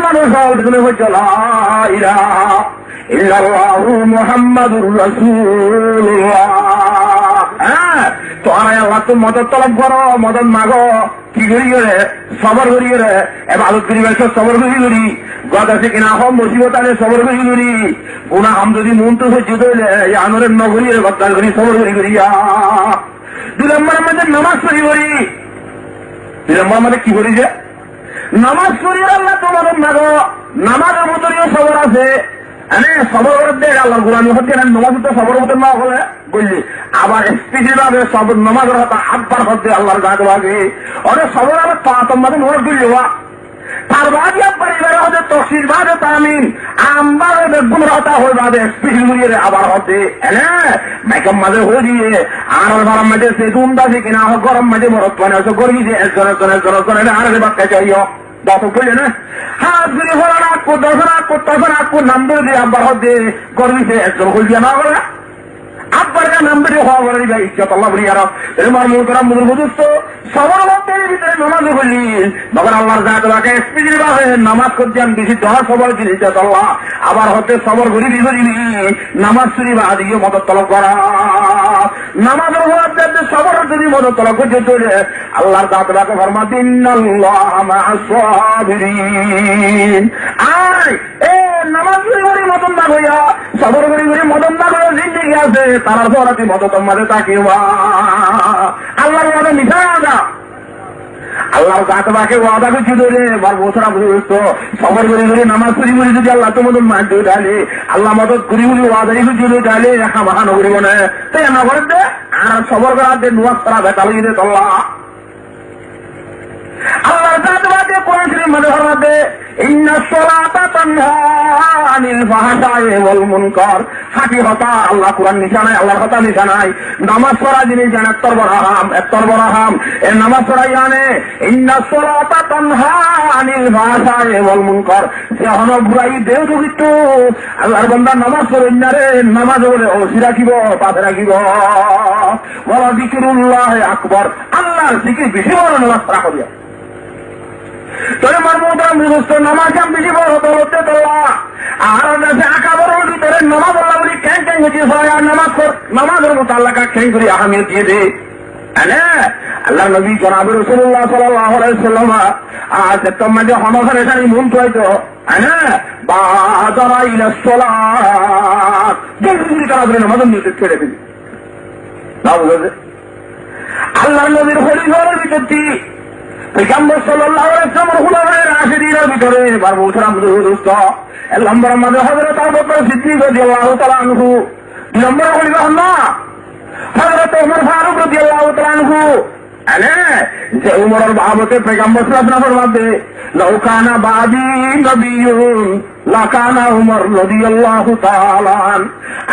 মানুষ তুমি হচ্ছে লা ইলাহা ইল্লাল্লাহু মুহাম্মাদুর রাসূলুল্লাহ। হ্যাঁ, তো আল্লাহ তো মদত তলব করো, মদত মাগো, কি করি করে সবর করি করে এবাদত করি সবর করি গদ আছে কিনা হম মুসিবত আনে সবর করি গুনা হাম যদি মন তো হচ্ছে তৈলে আনরের নগরী বদাল করি সবর করিয়া। 2 নম্বরের মধ্যে নামাজ পড়ি করি। 2 নম্বর মধ্যে কি করি যে নামাজ পড়ি আল্লাহ তো মদত মাগো, নামাজের মতনও সবর আছে। সবর করতে আল্লাহ গুলামি হচ্ছে না, নমাজ তো সবর হতে না হলে বুঝলি। আবার স্পেশাল ভাবে সব নমাজের কথা আব্বার হচ্ছে আল্লাহর গাছ বাগে অনেক সবর আবার পাতম ভাবে নোট করলি হওয়া তার বাদে পরিবার হতে তফসির বাদে তামিন আমার গুমরাতা হয়ে বাদে স্পেশাল মুড়িয়ে আবার হতে মেকম মাঝে হয়ে দিয়ে আর গরম মাঝে সে দুমদাসে কিনা গরম মাঝে মরত পানে গরমি যে একজনের আর বাক্কা চাইও দশ করলে না হাত গুলি হলো না তখন আকু নাম ধরে আব্বার হতে গরমিতে একজন হল দিয়ে না বলে আব্বার কা নাম ধরে হওয়া বলে ভাই ইচ্ছা আল্লাহ বলি আর এরমার মোহতারাম বুজুর্গ সবার মধ্যে ভিতরে নামাজ বললি তখন আল্লাহর জাহাজকে স্পিড ভাবে নামাজ করছেন বেশি দহা সবার জিনিস আল্লাহ আবার হতে সবর গরিবি গরিবি নামাজ শুনি বা দিয়ে মদত তলব করা নামাজের হওয়ার যাতে সবর যদি মদত তলব করছে চলে আল্লাহর জাহাজকে ফরমা ইন্নাল্লাহ মা'আস সাবিরিন। আর নামাজ গড়ি মদন না হইয়া সবর গড়ি মদন না হইয়া জিন্দিগি আছে তার পরাতি মদত মাঝে তাকিবা আল্লাহর মধ্যে মিশা না আল্লাহর গাছবাকে ওয়াদা করছি ধরে বার বছরা বুঝত সবর করে নামাজ করি যদি আল্লাহ তো মদন মাছ দিয়ে ডালে আল্লাহ মদত করি ওয়াদাই করছি ডালে রেখা মাহানো করিব না তাই না করে দে আর সবর করার দে নুয়াজ করা বেতাল গিয়ে তল্লা আল্লাহর গাছবাকে কোরআন শরীফ মধ্যে ফরমাতে ইন্না সলাতা তানহা আনিল ফাহশাই ওয়াল মুনকার। হাকি কথা আল্লাহ কোরআন নিশানায় আল্লাহর কথা নিশানায় নামাজ পড়া জিনিস জানে এত্তর বড় হারাম এ নামাজ পড়াই জানে ইন্না সলাতা তানহা আনিল ফাহশাই ওয়াল মুনকার। সে হন বুড়াই দেও দুকিত আল্লাহর বান্দা নামাজ পড়েন না রে নামাজ বলে ওসি রাখিব পাশে রাখিব ওয়া যিকরুল্লাহ আকবার। আল্লাহর জিকির বেশি বড় নামাজ পড়া করিয়া তোরে মারমুদাম বুঝতো নামাজ কাম বেশি বড় হতে তোলা আর দেশে আঁকা বড় ভিতরে নামাজ আল্লাহ বলি ক্যাং ক্যাং হচ্ছে আর নামাজ কর নামাজের মতো আল্লাহকে খ্যাং করি আহমিয়ত দিয়ে দে। আল্লাহ নবী জনাব রাসূলুল্লাহ সাল্লাল্লাহু আলাইহি ওয়াসাল্লাম আজ তোমাদের হনফের এখানে মন তো হয়তো বাদারা ইলা সালাত জলদি করে নামাজ নিতে ছেড়ে দিবি না বুঝলে আল্লাহ নবীর খলিফার ভিতরটি পয়গম্বর সাল্লাল্লাহু আলাইহি ওয়াসাল্লাম খুলাফায়ে রাশিদিনের ভিতরে বার বছরা দোস্ত এক নম্বর মধ্যে হযরত আবু বকর সিদ্দিক রাদিয়াল্লাহু তাআলা আনহু, 2 নম্বর খলিফা না হযরত ওমর ফারুক রাদিয়াল্লাহু তাআলা আনহু। যে উমরের বাবতে পয়গম্বর সাল্লাল্লাহু আলাইহি ওয়াসাল্লাম বলতে লাউ কানা বাদি নবিয়্যুন লাকানা উমর রাদিয়াল্লাহু তাআলা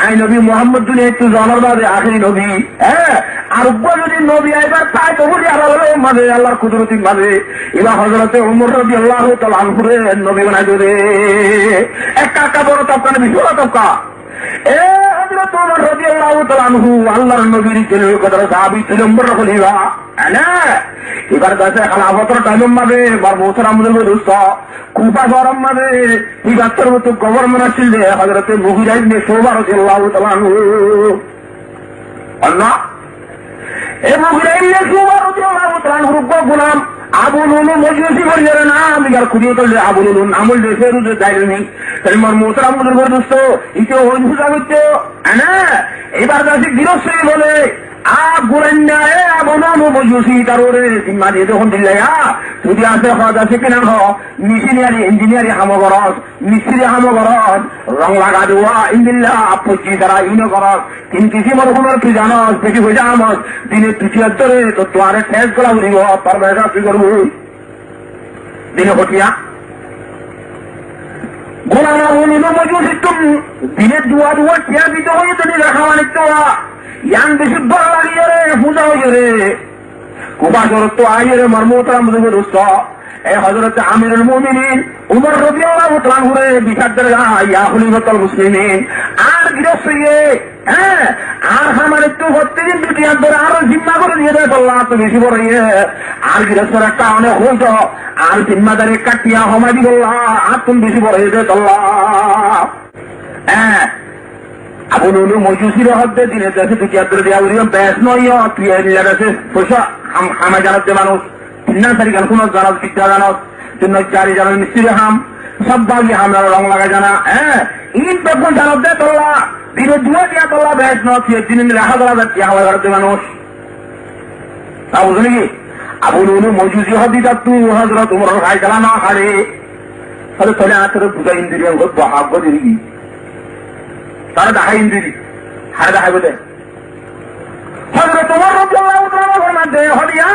আই নবী মুহাম্মদ দুনিয়া একটু জানার বাদে আখেরি নবী আর যদি নবী আইবার তাই তো বলি আল্লাহর মাঝে আল্লাহর কুদরতির মাঝে এবার হযরতে ওমর রাদিয়াল্লাহু তাআলা আনহুরে নবী বানাই দিলে একটা বড় তপকা বিশাল তপকা হযরত ওমর রাদিয়াল্লাহু তাআলা আনহু আল্লাহর নবীর জেনের কথা সাহাবী 3 নম্বর খলিফা এবার কাছে খেলাফতের টাইম মাঝে বার বছর আমাদের দোস্ত কুফা গরম মাঝে এবার মতো গভর্নর ছিল হযরতে মুগিরা ইবনে শুবা রাদিয়াল্লাহু তাআলা আনহু আল্লাহ এই মুগিরা ইবনে শুবা রাদিয়াল্লাহু তাআলা আনহু গোলাম আবু লুলু মজলিসি বলিয়ার নাম ইয়ার খুঁজে করলে আবু লুলু আমল দেশে রুজে যায়নি তাই মর মোহতারাম বুজুর্গ দোস্ত ইতে ওই বুঝা হচ্ছে এবার কাছে গৃহস্থী বলে গুরান্যায় আবনানো মজুসি তারপরে জিম্মা দিয়ে যখন দিলে যদি আছে হজ আছে কিনা মিশিনিয়ারি ইঞ্জিনিয়ারি হামগরস মিস্ত্রি হামগরস রং লাগা দেওয়া ইন্দিল্লা আপত্তি তারা ইনো করস তিন কিসিমের গুলোর তুই জানস বেশি হয়ে যামস দিনে 2-3 তো তোয়ারে ঠেস করা উড়িব তার ব্যবসা তুই করবো দিনে হটিয়া গোলানা বলিল মজুসি তুমি দিনে দুয়া টিয়া দিতে হয়ে তুমি রাখা মানে তো ইয়ান বেশি ভালো লাগিয়ে রে পূজা হয়ে রে কুবা জরত তো আইয়ে রে মর্মতারাম বুঝবে দোস্ত এই হযরত আমিরুল মুমিনিন উমর রাদিয়াল্লাহু তাআলা ঘুরে বিচারদের ইয়া খলিফাতুল মুসলিমিন আর গৃহস্থিয়ে আর আমার একটু প্রত্যেকদিন দুটি হাত ধরে আরো জিম্মা করে দিয়ে দেয় আল্লাহ তো বেশি বড় আর গৃহস্থর একটা অনেক হইত আর জিম্মাদারি কাটিয়া হমাদি বললা আর তুমি বেশি বড় হয়ে যায় আল্লাহ আবু লুলু মজুসির হদ্দে দিনে দেশে দুটি হাত ধরে দেওয়া বলিলাম ব্যাস নয় তুই আছে পয়সা হামা জানাতে মানুষ তিন তারিখ কোন জানাস বিদ্যা জানাস তিন চারি জানাস মিস্ত্রি হাম সব বাগি হামরা রং লাগা জানা ইন বেগুন জানাত দে তোল্লা দিনে দুয়া দিয়া তোল্লা ব্যাস ন তুই দিনে রাখা ধরা যাচ্ছে হাওয়া ঘরতে মানুষ তা বুঝলি নাকি আবু লুলু মজুসি হদ্দি যাতু হজরত উমর খাই গেলা না খারে তাহলে চলে আতর বুঝা ইন্দ্রিয় ভাগ্য দিবি তারা দেখাই ইন্দ্রি হারে দেখাই বলে হজরত উমর রাদিয়াল্লাহু তাআলা মধ্যে হলিয়া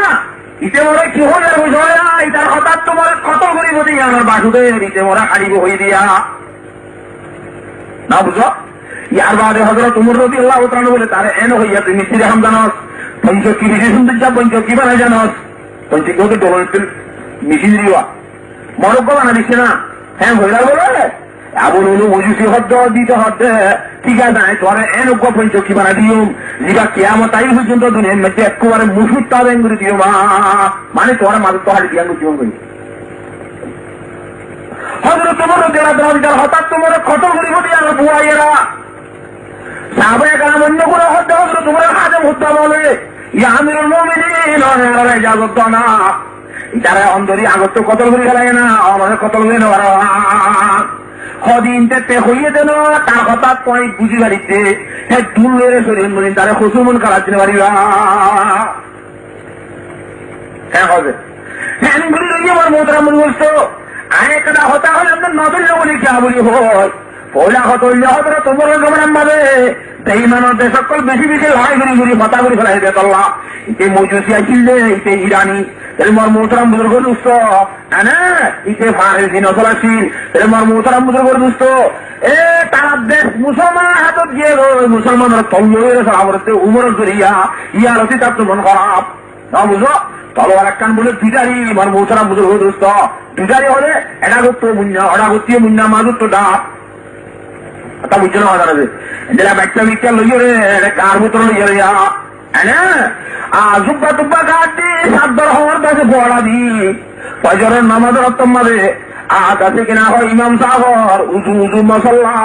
ইতে মরে কি হল আর বুঝয় না ইতার হঠাৎ তোমার কত করিব দিয়া আমার বাসুদের ইতে মরা হারিব হই দিয়া না বুঝো ইয়ার বাদে হযরত উমর রাদিয়াল্লাহু তাআলা বলে তারে এন হইয়া তুমি মিস্ত্রি হাম জানোস পঞ্চকি বিশে সুন্দর যা পঞ্চকি বানা জানোস পঞ্চকি ওকে ডবল মিশিরিয়া মরক বানা দিছে না হ্যাঁ হইলা বলে আবু লুলু মজুসি হদ্দ দিতে হদ্দে ঠিক আছে তোরে এন পঞ্চকি বানা দিও যেটা কিয়ামত আই পর্যন্ত দুনিয়ার মধ্যে একেবারে মুসুদ তাবেন করে দিও মানে তোরা মাদক তো হারি দিয়া জীবন করি হযরত উমর রাদিয়াল্লাহু তাআলা হঠাৎ তোমার কত করিব দিয়া আমার বুয়াইরা সাহাবায়ে কেরাম অন্য করে হদ্দ হযরত উমর হাজম হত্যা বলে ইয়া আমিরুল মুমিনিন ওরা ইজাজত দাও না যারা অন্তরি আগত কতল করে গেলায় না আমাদের কতল করে নেওয়ার হদিনতে হইয়ে দেন তার হঠাৎ পয় বুঝি বাড়িতে হ্যাঁ দূরের শরীর মরিন তারা খুশুমন করার জন্য বাড়িবা হ্যাঁ হবে হ্যাঁ আমার মোতরা মনে বলছো একটা হতা হলে আপনার নজর বলি কে বলি হয় পয়লা হত হইলে হতো তোমার গমন ভাবে সেই মানুষ সকল বেশি বেশি লড়াই করি করি হতা করে ফেলাই দে তল্লা ইতে মজুসি আসিল ইতে ইরানি মোর মোহতারাম বুজুর্গ দুস্থ ইতে ফারেসি নসল আসিল মোর মোহতারাম বুজুর্গ দুস্থ তারা দেশ মুসলমান হাতত গিয়ে মুসলমানের তল্লের সাহাবরতে উমর করিয়া ইয়ার অতি তার তো মন খারাপ না বুঝো তলোয়ার একখান বলে পিটারি মোর মোহতারাম বুজুর্গ দুস্থ পিটারি হলে এটা করতো মুন্না ওটা করতে মুন্না মাজুর তো ডাক তা বুঝছো না দাঁড়াবে যেটা ব্যাগটা মিক্সচার লইয়ে রে কার বোতল লইয়ে রে জুব্বা টুব্বা কাটি সাতবার হওয়ার কাছে পড়া দি ফজরের নামাজের অত্তম মারে আর কাছে কিনা হয় ইমাম সাহর উজু উজু মশল্লা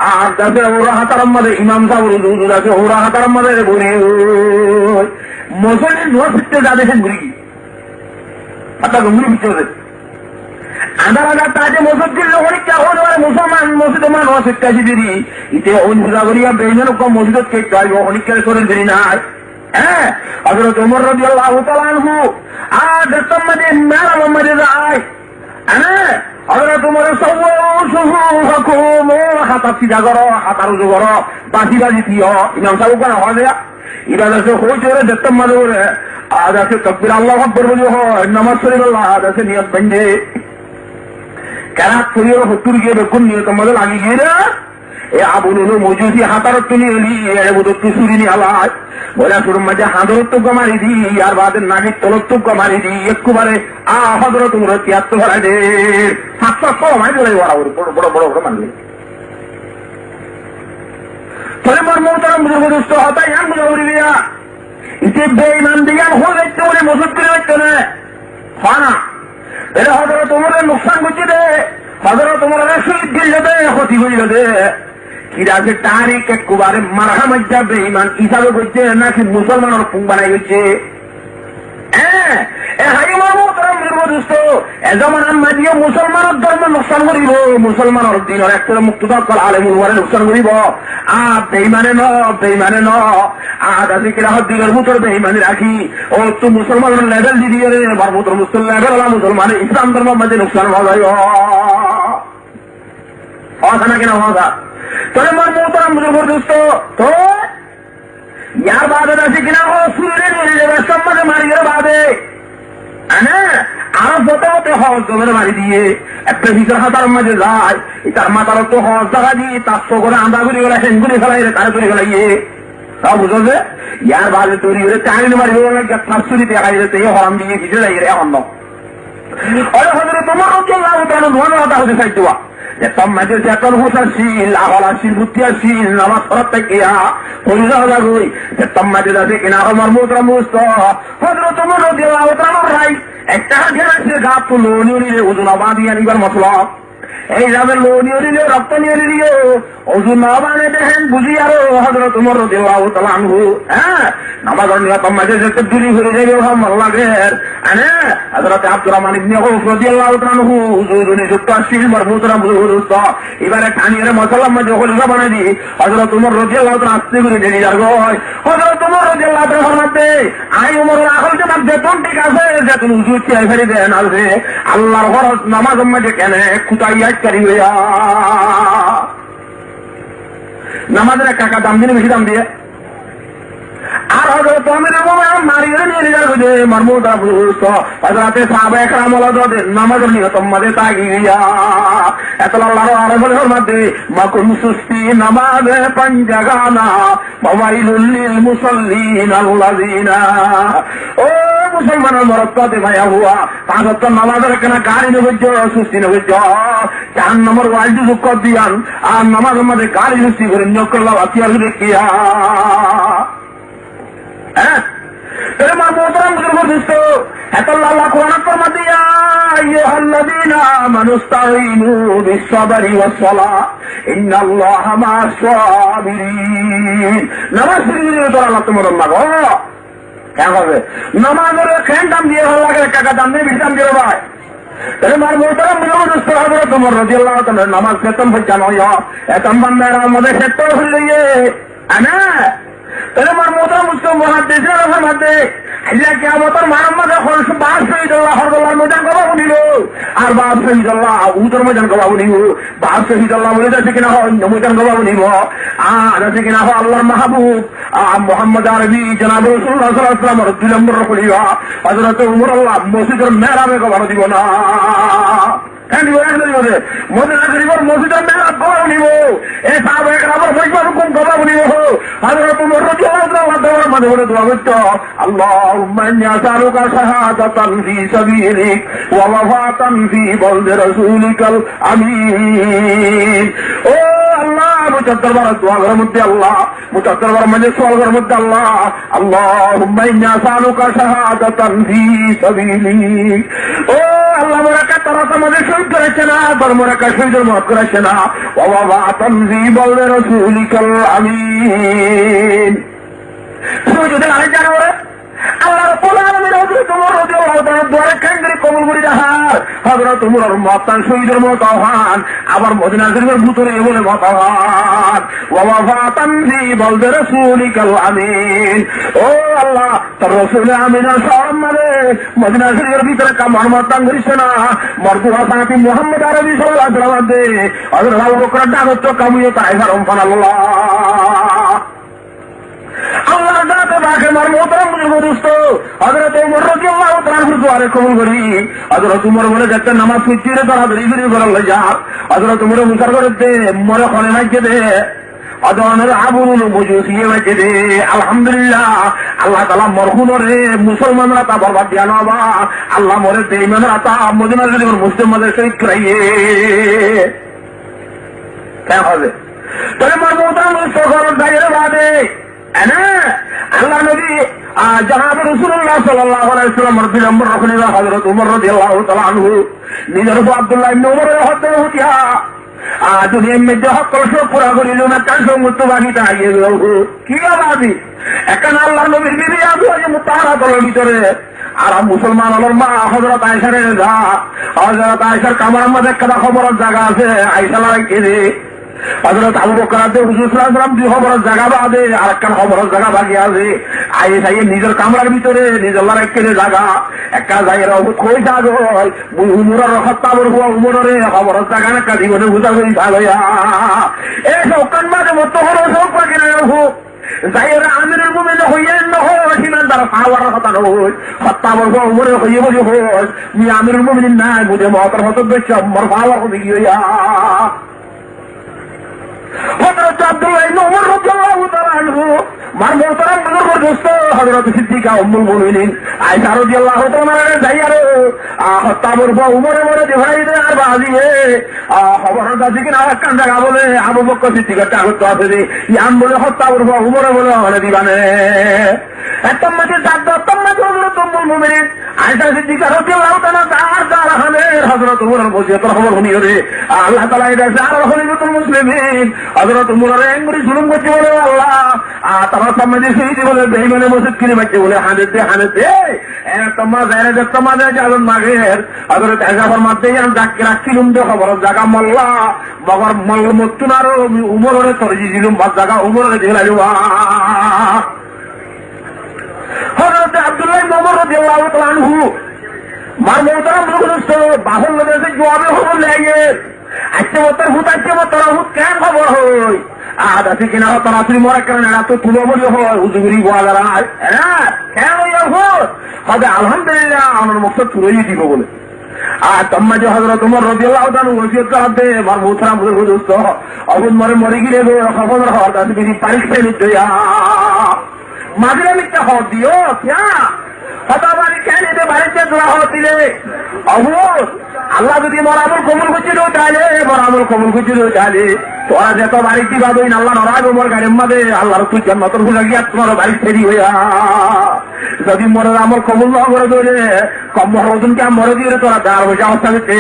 আর কাছে ওরা হাতারাম মারে ইমাম সাহর উজু উজু কাছে ওরা হাতারাম মারে ঘুরে মসজিদ নোয়া শিখতে যা দেখেন ঘুরি আপনার ঘুরি পিছিয়ে আধার আধার তাজে মসজিদ দিল অনেকটা হলে মুসলমান মসজিদ মানুষ শিক্ষাসী দিদি ইতে অঞ্জুরা করিয়া বেইমের মসজিদ খেতে আসবো অনেকটা শরীর দেরি নাই হ্যাঁ হযরত উমর রাদিয়াল্লাহু তাআলা আনহু আর দেখতাম মানে মেলা মধ্যে যায় হ্যাঁ হযরত উমর সুহুকুম হাতা সিধা করো হাতার উজু করো বাঁশি বাজি দিও ইমাম সাহেব কেন হয় এবার আছে হইছে দেখতাম মানে আজ আছে তকবির আল্লাহু আকবার বলি হয় নামাজ শরীফ আল্লাহ আজ আছে নিয়ত বন্ধে কেরাত করিও হতুর গিয়ে বেকুন নিয়ে তোমাদের লাগিয়ে গিয়ে না এ আবু লুলু মজুসি হাতারত নিয়ে এলি এড়ে সুরি নিয়ে আলাজ বলে শুরু মাঝে হাঁদরত্ব মারি দি আর বাদের নাগির তলত্ব মারি দি একবারে হজরত উমর তিয়াত্তর ভরাই দে 700 মাই ধরে বরাবর বড় বড় বড় বড় মানবে তাহলে মোর মোহতারাম বুজুর্গ দুস্থ হতাই আন বুঝা বলি দিয়া ইতে বেঈমান দিয়া হয়ে যাইতে বলে মসজিদ করে যাইতে না হয় না এটা হজরত উমরের নোকসান করছে দে হজরত উমরের শহীদ গিয়ে দে ক্ষতি হইল দে কিরাজের তারিখ একবারে মারহা মজ্জা বেঈমান হিসাবে করছে নাকি মুসলমানের পুং বানাই হচ্ছে মুসলমানের ধর্ম নোকসান করিব মুসলমানের দিনের একটা মুক্ত আলেমুল নোকসান করিব বেইমানে ন আজি কিরা দিনের ভিতর বেইমানি রাখি ও তো মুসলমানের লেভেল দি দিয়ে রে বারবুতর মুসলিম লেভেল মুসলমান ইসলাম ধর্ম মাঝে নোকসান ভালো হয় না কিনা হওয়া তোরে মন মোহতারাম বুজুর্গ দোস্ত তো ইয়ার বাদে আছে কিনা ও সুরের সম্মানে মারিয়ে বাদে আরো প্রথমতে হজ জমের বাড়ি দিয়ে একটা ভিতর হাতার মাঝে যায় তার মাথার তো হজ দেখা দিয়ে তার তো করে আন্দা ঘুরে গেলা হেন ঘুরে ফেলাই তারা ঘুরে গেলাইয়ে তা বুঝো যে ইয়ার বাদে তৈরি করে চাইলে মারি তার চুরি দেখা যেতে হরাম দিয়ে ভিজে যাই রে অন্য ওরে হযরত ওমর রাদিয়াল্লাহু তাআলা মনোহর হতে চাইতো যে তোমাদের যে কোন হোসাশীল আহলাশীল বুদ্ধিশীল নামাজ পড়তে কিয়া হইলা লাগই যে তোমাদের আছে কিনা আমার মুদ্রা মুস্ত হযরত ওমর রাদিয়াল্লাহু তাআলা রাই একটা হাদিসে গাপ লোনিয়ে ওজুন বাঁধি আনিবার মতলব এই যাবে লোনিয়ে রক্ত নিয়ে নিয়ে ওজুন না বানে দেখেন বুঝি আরো হযরত ওমর রাদিয়াল্লাহু তাআলা আনহু নামাজ নিয়ে তোমাদের যে দূরি হয়ে যাবে আমার লাগে আনে হযরত আব্দুর রহমান ইবনে আউফ রাদিয়াল্লাহু তাআলা আনহু হুজুরুনি যুক্তশীল মারফুতরা বুজুরুস্ত এবারে কানিরে মশাল্লাহ মধ্যে খলিফা বানাই দি হযরত ওমর রাদিয়াল্লাহু তাআলা আস্তে করে নিয়ে যার গয় হযরত ওমর রাদিয়াল্লাহু তাআলা ফরমাতে আই ওমরের আকল যে বেতন ঠিক আছে যে তুমি হুজুর চাই ফেরি দেন আছে আল্লাহর ফরজ নামাজ মধ্যে কেন কুতাইয়া করি হইয়া নামাজের কাকা দাম দিনে বেশি দাম দিয়ে আর হযরত আমির মুমিনিন মারিয়ে নিয়ে যাবে মারমুদা বুঝত হযরত সাহাবা একরাম ওয়ালাদের নামাজ নিয়ে তোমাদের তাগিয়া এত আল্লাহর আরবের মধ্যে মাকুন সুস্তি নামাজে পাঞ্জাগানা মাওয়াইলুল লিল মুসাল্লিন আল্লাযিনা ও মুসলমানের মরক্কাতে ভাইয়া হুয়া পাঁচ ওয়াক্ত নামাজের কেন গাড়ি নেবে সুস্তি নেবে জাহান্নামের ওয়াইল্ড যুগ দিয়ান আর নামাজের মধ্যে গাড়ি সুস্তি করে নিয়োগ করলাম আতিয়ার দেখিয়া আমার মোহতারাম বুজুর্গ এত আল্লাহ কোরআন ফরমাতে ইয়া আইয়ুহাল্লাযীনা আমানু ইসতাঈনু বিস-সাবরি ওয়াস-সালাহ ইন্নাল্লাহা মা'আস-সাবিরিন নামাজ পড়িয়ে তো আল্লাহ তোমার লাগো কেন হবে নামাজের কেন দাম দিয়ে ভালো লাগে টাকা দাম দিয়ে বেশি দাম দিয়ে ভাই আমার মোহতারাম বুজুর্গ হযরত ওমর রাদিয়াল্লাহু তাআলা নামাজ খতম হয়ে জানো এতম বান্দারা আমাদের ক্ষেত্রে হইলে আনা আমার মোহতারাম মুসলিম মুহাদ্দিসের মধ্যে আল্লাহ কিয়ামতের মানব যখন বাস শহীদুল্লাহ হরদুল্লাহর ময়দান গবাব নিল আর বাস শহীদুল্লাহ উদর ময়দান গবাব নিব বাস শহীদুল্লাহ বলে যাচ্ছে কিনা হয় ময়দান গবাব নিব আর আছে কিনা হয় আল্লাহর মাহবুব মুহাম্মদ আরবি জনাব রাসূলুল্লাহ সাল্লাল্লাহু আলাইহি ওয়াসাল্লাম দুলম্বর করিবা হযরত ওমর আল্লাহ মসজিদের মেহরাবে গবাব দিব না মদিনা শরীফের মসজিদের মেহরাব গবাব নিব এই সাহাবা একরামের পরিবার হুকুম গবাব নিব হযরত ওমর রাদিয়াল্লাহু তাআলা মাঝে মাঝে দোয়া করত আল্লাহুম্মা ইন্নী আসআলুকা শাহাদাতান ফি সাবিলিক ওয়া ওয়াফাতান ফি বালদি রাসূলিকাল আমিন ও আল্লাহ মুতাদ্দার বার দোয়া করার মধ্যে আল্লাহ মুতাদ্দার বার মাঝে সওয়াল করার মধ্যে আল্লাহ আল্লাহুম্মা ইন্নী আসআলুকা শাহাদাতান ফি সাবিলিক ও আল্লাহ মোরাকা তারা আমাদের শহীদ করেছে না তোর মোরাকা শহীদের মত করেছে না ওয়া ওয়াফাতান ফি বালদি রাসূলিকাল আমিন সুযোগের আরেক জানা ওরে আল্লাহ রাব্বুল আলামিন হযরত ওমর রাদিয়াল্লাহু তাআলা দোয়া কেন্দ্রে কবুল করে রাখার হযরত ওমর মাতান শহীদের মত আহ্বান আবার মদিনা শরীফের ভিতরে বলে মত আহ্বান ওয়া ওয়াফাতান ফি বালদি রাসূলিকাল আমিন ও আল্লাহ তোর রাসূল আমিনের সম্মানে মদিনা শরীফের ভিতরে কামার মাতান করিস না মরদুয়া সাহাবী মুহাম্মদ আরবি সাল্লাল্লাহু আলাইহি ওয়াসাল্লাম দে হযরত আবু বকর দাওয়াত কামিয়ে তাইফার সুবহানাল্লাহ আল্লাহর দাতে বাকে মার মোহতারাম বুজুর্গ হযরত ওমর রাদিয়াল্লাহু তাআলা দুআরে কবুল করি হযরত ওমর বলে যাতে নামাজ পড়তে তারা দেরি করে করার যা হযরত ওমর মুসার করতে মরে খনে মাইকে দে আদানের আবুল মুজুসিয়ে মাইকে দে আলহামদুলিল্লাহ আল্লাহ তাআলা মরহুমরে মুসলমানরা তা বরবাদ দিয়া না বা আল্লাহ মরে বেঈমানরা তা মদিনা শরীফের মুসলিমদের শহীদ করাইয়ে কেন হবে তবে মার মোহতারাম সকল দায়ের বাদে আল্লাহ নবী জনাব রাসূলুল্লাহ সাল্লাল্লাহু আলাইহি ওয়াসাল্লাম বিলম্বর রাখলেন হযরত ওমর রাদিয়াল্লাহু তাআলা আনহু নিজের আব্দুল্লাহ ইবনে ওমরের হত্যা হতিয়া দুনিয়ার মধ্যে হক কলস পুরা করিল না তার সমস্ত বাকি তাগিয়ে গেল কি আলাদি এখন আল্লাহ নবীর বিবি আবু মুতাহারা দলের ভিতরে আর মুসলমান আলোর মা হযরত আয়েশার যা হযরত আয়েশার কামরার মধ্যে একটা খবরের জায়গা আছে আয়েশা লাগাই দে হযরত আবু বকর হুজুর সাল্লাল্লাহু আলাইহি ওয়াসাল্লাম দুই খবরের জায়গা বাদে আর একটা খবরের জায়গা বাকি আছে আয়েশা নিজের কামরার ভিতরে নিজের লাগাই জায়গা একটা জায়গার কই যাগো উমরের হত্যাবর হওয়া উমরের খবরের জায়গা না কাজী বলে বুঝা করি ভালোয়া এই সকান মাঝে মত হলো সব পাকি না হোক জায়গার আমিরের মুমিন হইয়েন না হয় সীমান দ্বারা পাওয়ার কথা নয় হত্যাবর হওয়া উমরের হইয়ে বলে হয় মি আমিরুল মুমিনিন না বুঝে মহতর হত বেশ মর পাওয়ার হবে গিয়া হযরত আব্দুল্লাহ ইবনে উমর রাদিয়াল্লাহু তাআলা আনহু মার মোহতারাম বুজুর্গ দোস্ত হযরত সিদ্দিকা উম্মুল মুমিনিন আয়েশা রাদিয়াল্লাহু তাআলা যাইয়ারে হত্তাবর উমরে মরে দিভাই দে আর বাজিয়ে খবর দাদি কিনা কান জায়গা বলে আবু বকর সিদ্দিকা টাগত আছে রে ইয়াম বলে হত্তাবর উমরে বলে হলে দিবানে একটা মাঝে দাদা মাঝে হযরত উম্মুল মুমিনিন আয়েশা সিদ্দিকা রাদিয়াল্লাহু তাআলা তার হামের হযরত উমরের বসিয়তের খবর শুনিয়ে রে আল্লাহ তাআলা এটা আর খলিফাতুল মুসলিমিন হযরত উমরের এঙ্গুরি জুলুম করতে বলে আল্লাহ তারা সামনে শহীদ বলে বেঈমানে মসজিদ কিনে বাচ্চা বলে হানেতে একটা মাঝে একটা মাঝে যাবেন মাগের হযরত আয়েশা ফরমাতে আমি ডাককে রাখছিলাম তো খবর জায়গা মোল্লা মগর মল মতুনার উমরের তরজি দিলাম বাদ জায়গা উমরের দিলাম হযরত আব্দুল্লাহ ইবনে উমর রাদিয়াল্লাহু তাআলা আনহু মার মোহতারাম বুজুর্গ বাহন লগে জবাবে খবর লাগে আজকে মতর হুতাচ্ছে মতর হুত কেন খবর হই আদাসি কিনা তাড়াতাড়ি মরে কেন এরা তো তুলো বলি হয় হুজুরি গোয়ালারা হ্যাঁ কেন হবে আলহামদুলিল্লাহ আমার মুখটা তুলেই দিব বলে আর তম্মা যে হযরত উমর রাদিয়াল্লাহু তাআলা ওসিয়ত করতে মার মোহতারাম বুজুর্গ দোস্ত অবুদ মরে গিয়ে খবর হওয়ার দাসি বিধি পরীক্ষা নিতে মাঝে মিথ্যা হওয়া দিও ক্যা হতাবানি কেন এতে বাড়িতে দোয়া হওয়া দিলে অবুদ আল্লাহ যদি মরামুল কবুল করছিল তাহলে মরামুল কবুল করছিল তাহলে তোরা যত বাড়ি দিবা দই আল্লাহ নরাজ ওমর গাড়ির মাঝে আল্লাহর তুই জন্মতর ভুলে গিয়া তোমার বাড়ি ফেরি হইয়া যদি মরে আমল কবুল না করে ধরে কম মরদুনকে মরে দিয়ে তোরা দাঁড় বসে অবস্থা দিতে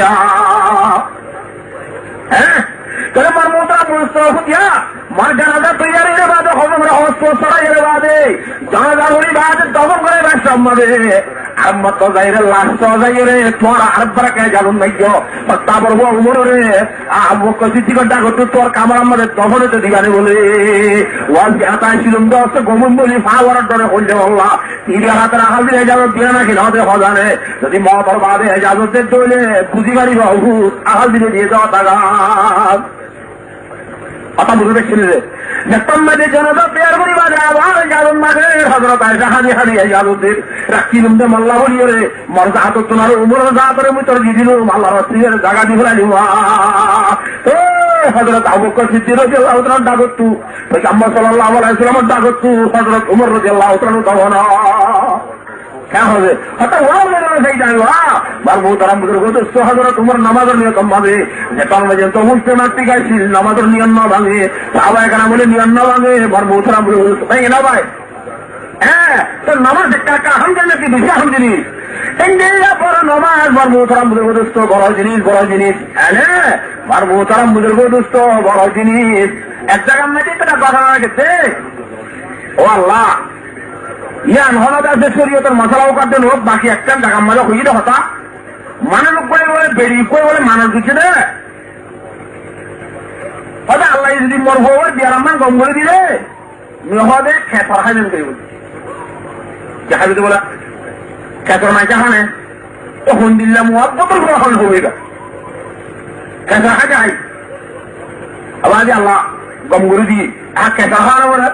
হ্যাঁ তাহলে মার মোহতারাম বুজুর্গ মার জানাজা তৈয়ারের বাদে হজমরা হস্ত সরাইয়ের বাদে জানাজা হরি বাদে দমন করে বাস সম্মাদে আম্মা তো যাইরে লাশ তো যাইরে তোর আরবার কে জানুন নাইজ তারপর উমরে আবু কসিদ্দিক ডাকত তোর কামার আমাদের দমনেতে দিবানে বলে ওয়াজ আতাই ছিলাম দশ গোমন বলি ফাওয়ার ডরে হইলে আল্লাহ তিন হাতের হাজির ইজাজত দিয়ে নাকি নদে হজানে যদি মতর বাদে ইজাজতের দইলে খুঁজি গাড়ি বাহু আহাল দিয়ে দিয়ে যাওয়া টাকা কথা বুঝতে ছিল যে জনতা পেয়ার করি বাজে আবার যাদন মাঝে হযরত আয়েশা হাজি হাজি ইজাজতের রাখিলুম দে মাল্লা বলিও রে মর্দা হাত তোমার উমর জাতরে মুই তোর দিদিল আল্লাহর রাসূলের জায়গা দি ফেলালি তো হযরত আবু বকর সিদ্দিক রাদিয়াল্লাহু তাআলা ডাকতু পয়গম্বর সাল্লাল্লাহু আলাইহি ওয়াসাল্লাম ডাকতু হযরত উমর রাদিয়াল্লাহু তাআলা তাওনা क्या হবে হঠাৎ ওরা সেই জানবা বার মোহতারাম বুজুর্গ দোস্ত হযরত উমর নামাজের নিয়ম ভাবে যে কর্মে তো মুসলিম মাতৃ গাইছিল নামাজের নিয়ম না ভাঙে সাহাবা একরা বলে নিয়ম না ভাঙে বার মোহতারাম বুজুর্গ তাই না ভাই হ্যাঁ তো নামাজ টাকা হাম জানে কি বেশি হাম জিনিস ইন্ডিয়া পর নামাজ বার মোহতারাম বুজুর্গ দোস্ত বড় জিনিস হ্যাঁ বার মোহতারাম বুজুর্গ দোস্ত বড় জিনিস এক জায়গার মধ্যে একটা কথা গেছে ও আল্লাহ ইয়ান হলাদ আছে শরীয়তের মশলাও কাটেন হোক বাকি একটা জায়গা মজা হইলে হতা মানে লোক করে বলে বেরিয়ে করে বলে মানুষ দিচ্ছে রে হয়তো আল্লাহ যদি মর হওয়ার বিয়ার আমার গম করে দিলে হদে খেতর হাইবেন করে বলি দেখা যদি বলা খেতর নাই চাহানে তখন দিল্লা মহাব্বতর গ্রহণ হবে খেতর হাজে হাই আবার যে আল্লাহ গম করে দিয়ে আর খেতর হারাবো না